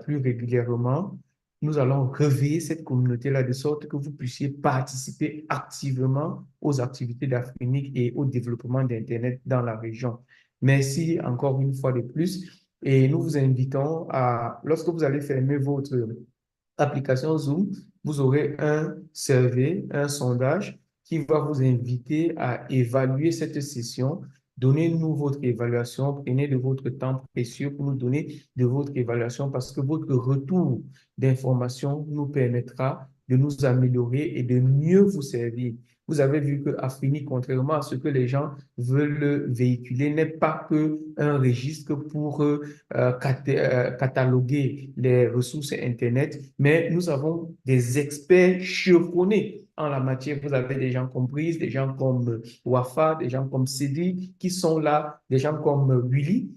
plus régulièrement, nous allons réveiller cette communauté-là de sorte que vous puissiez participer activement aux activités d'Afrique et au développement d'Internet dans la région. Merci encore une fois de plus et nous vous invitons à, lorsque vous allez fermer votre application Zoom, vous aurez un survey, un sondage qui va vous inviter à évaluer cette session. Donnez-nous votre évaluation, prenez de votre temps précieux pour nous donner de votre évaluation parce que votre retour d'information nous permettra de nous améliorer et de mieux vous servir. Vous avez vu que Afrini, contrairement à ce que les gens veulent véhiculer, n'est pas que un registre pour cataloguer les ressources Internet, mais nous avons des experts chevronnés en la matière. Vous avez des gens comme Brice, des gens comme Wafa, des gens comme Cédric qui sont là, des gens comme Willy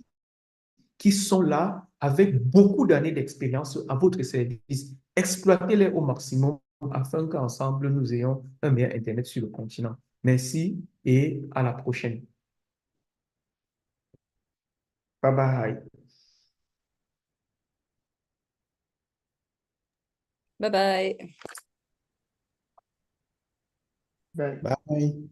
qui sont là avec beaucoup d'années d'expérience à votre service. Exploitez-les au maximum afin qu'ensemble, nous ayons un meilleur Internet sur le continent. Merci et à la prochaine. Bye bye. Bye bye. Bye. Bye.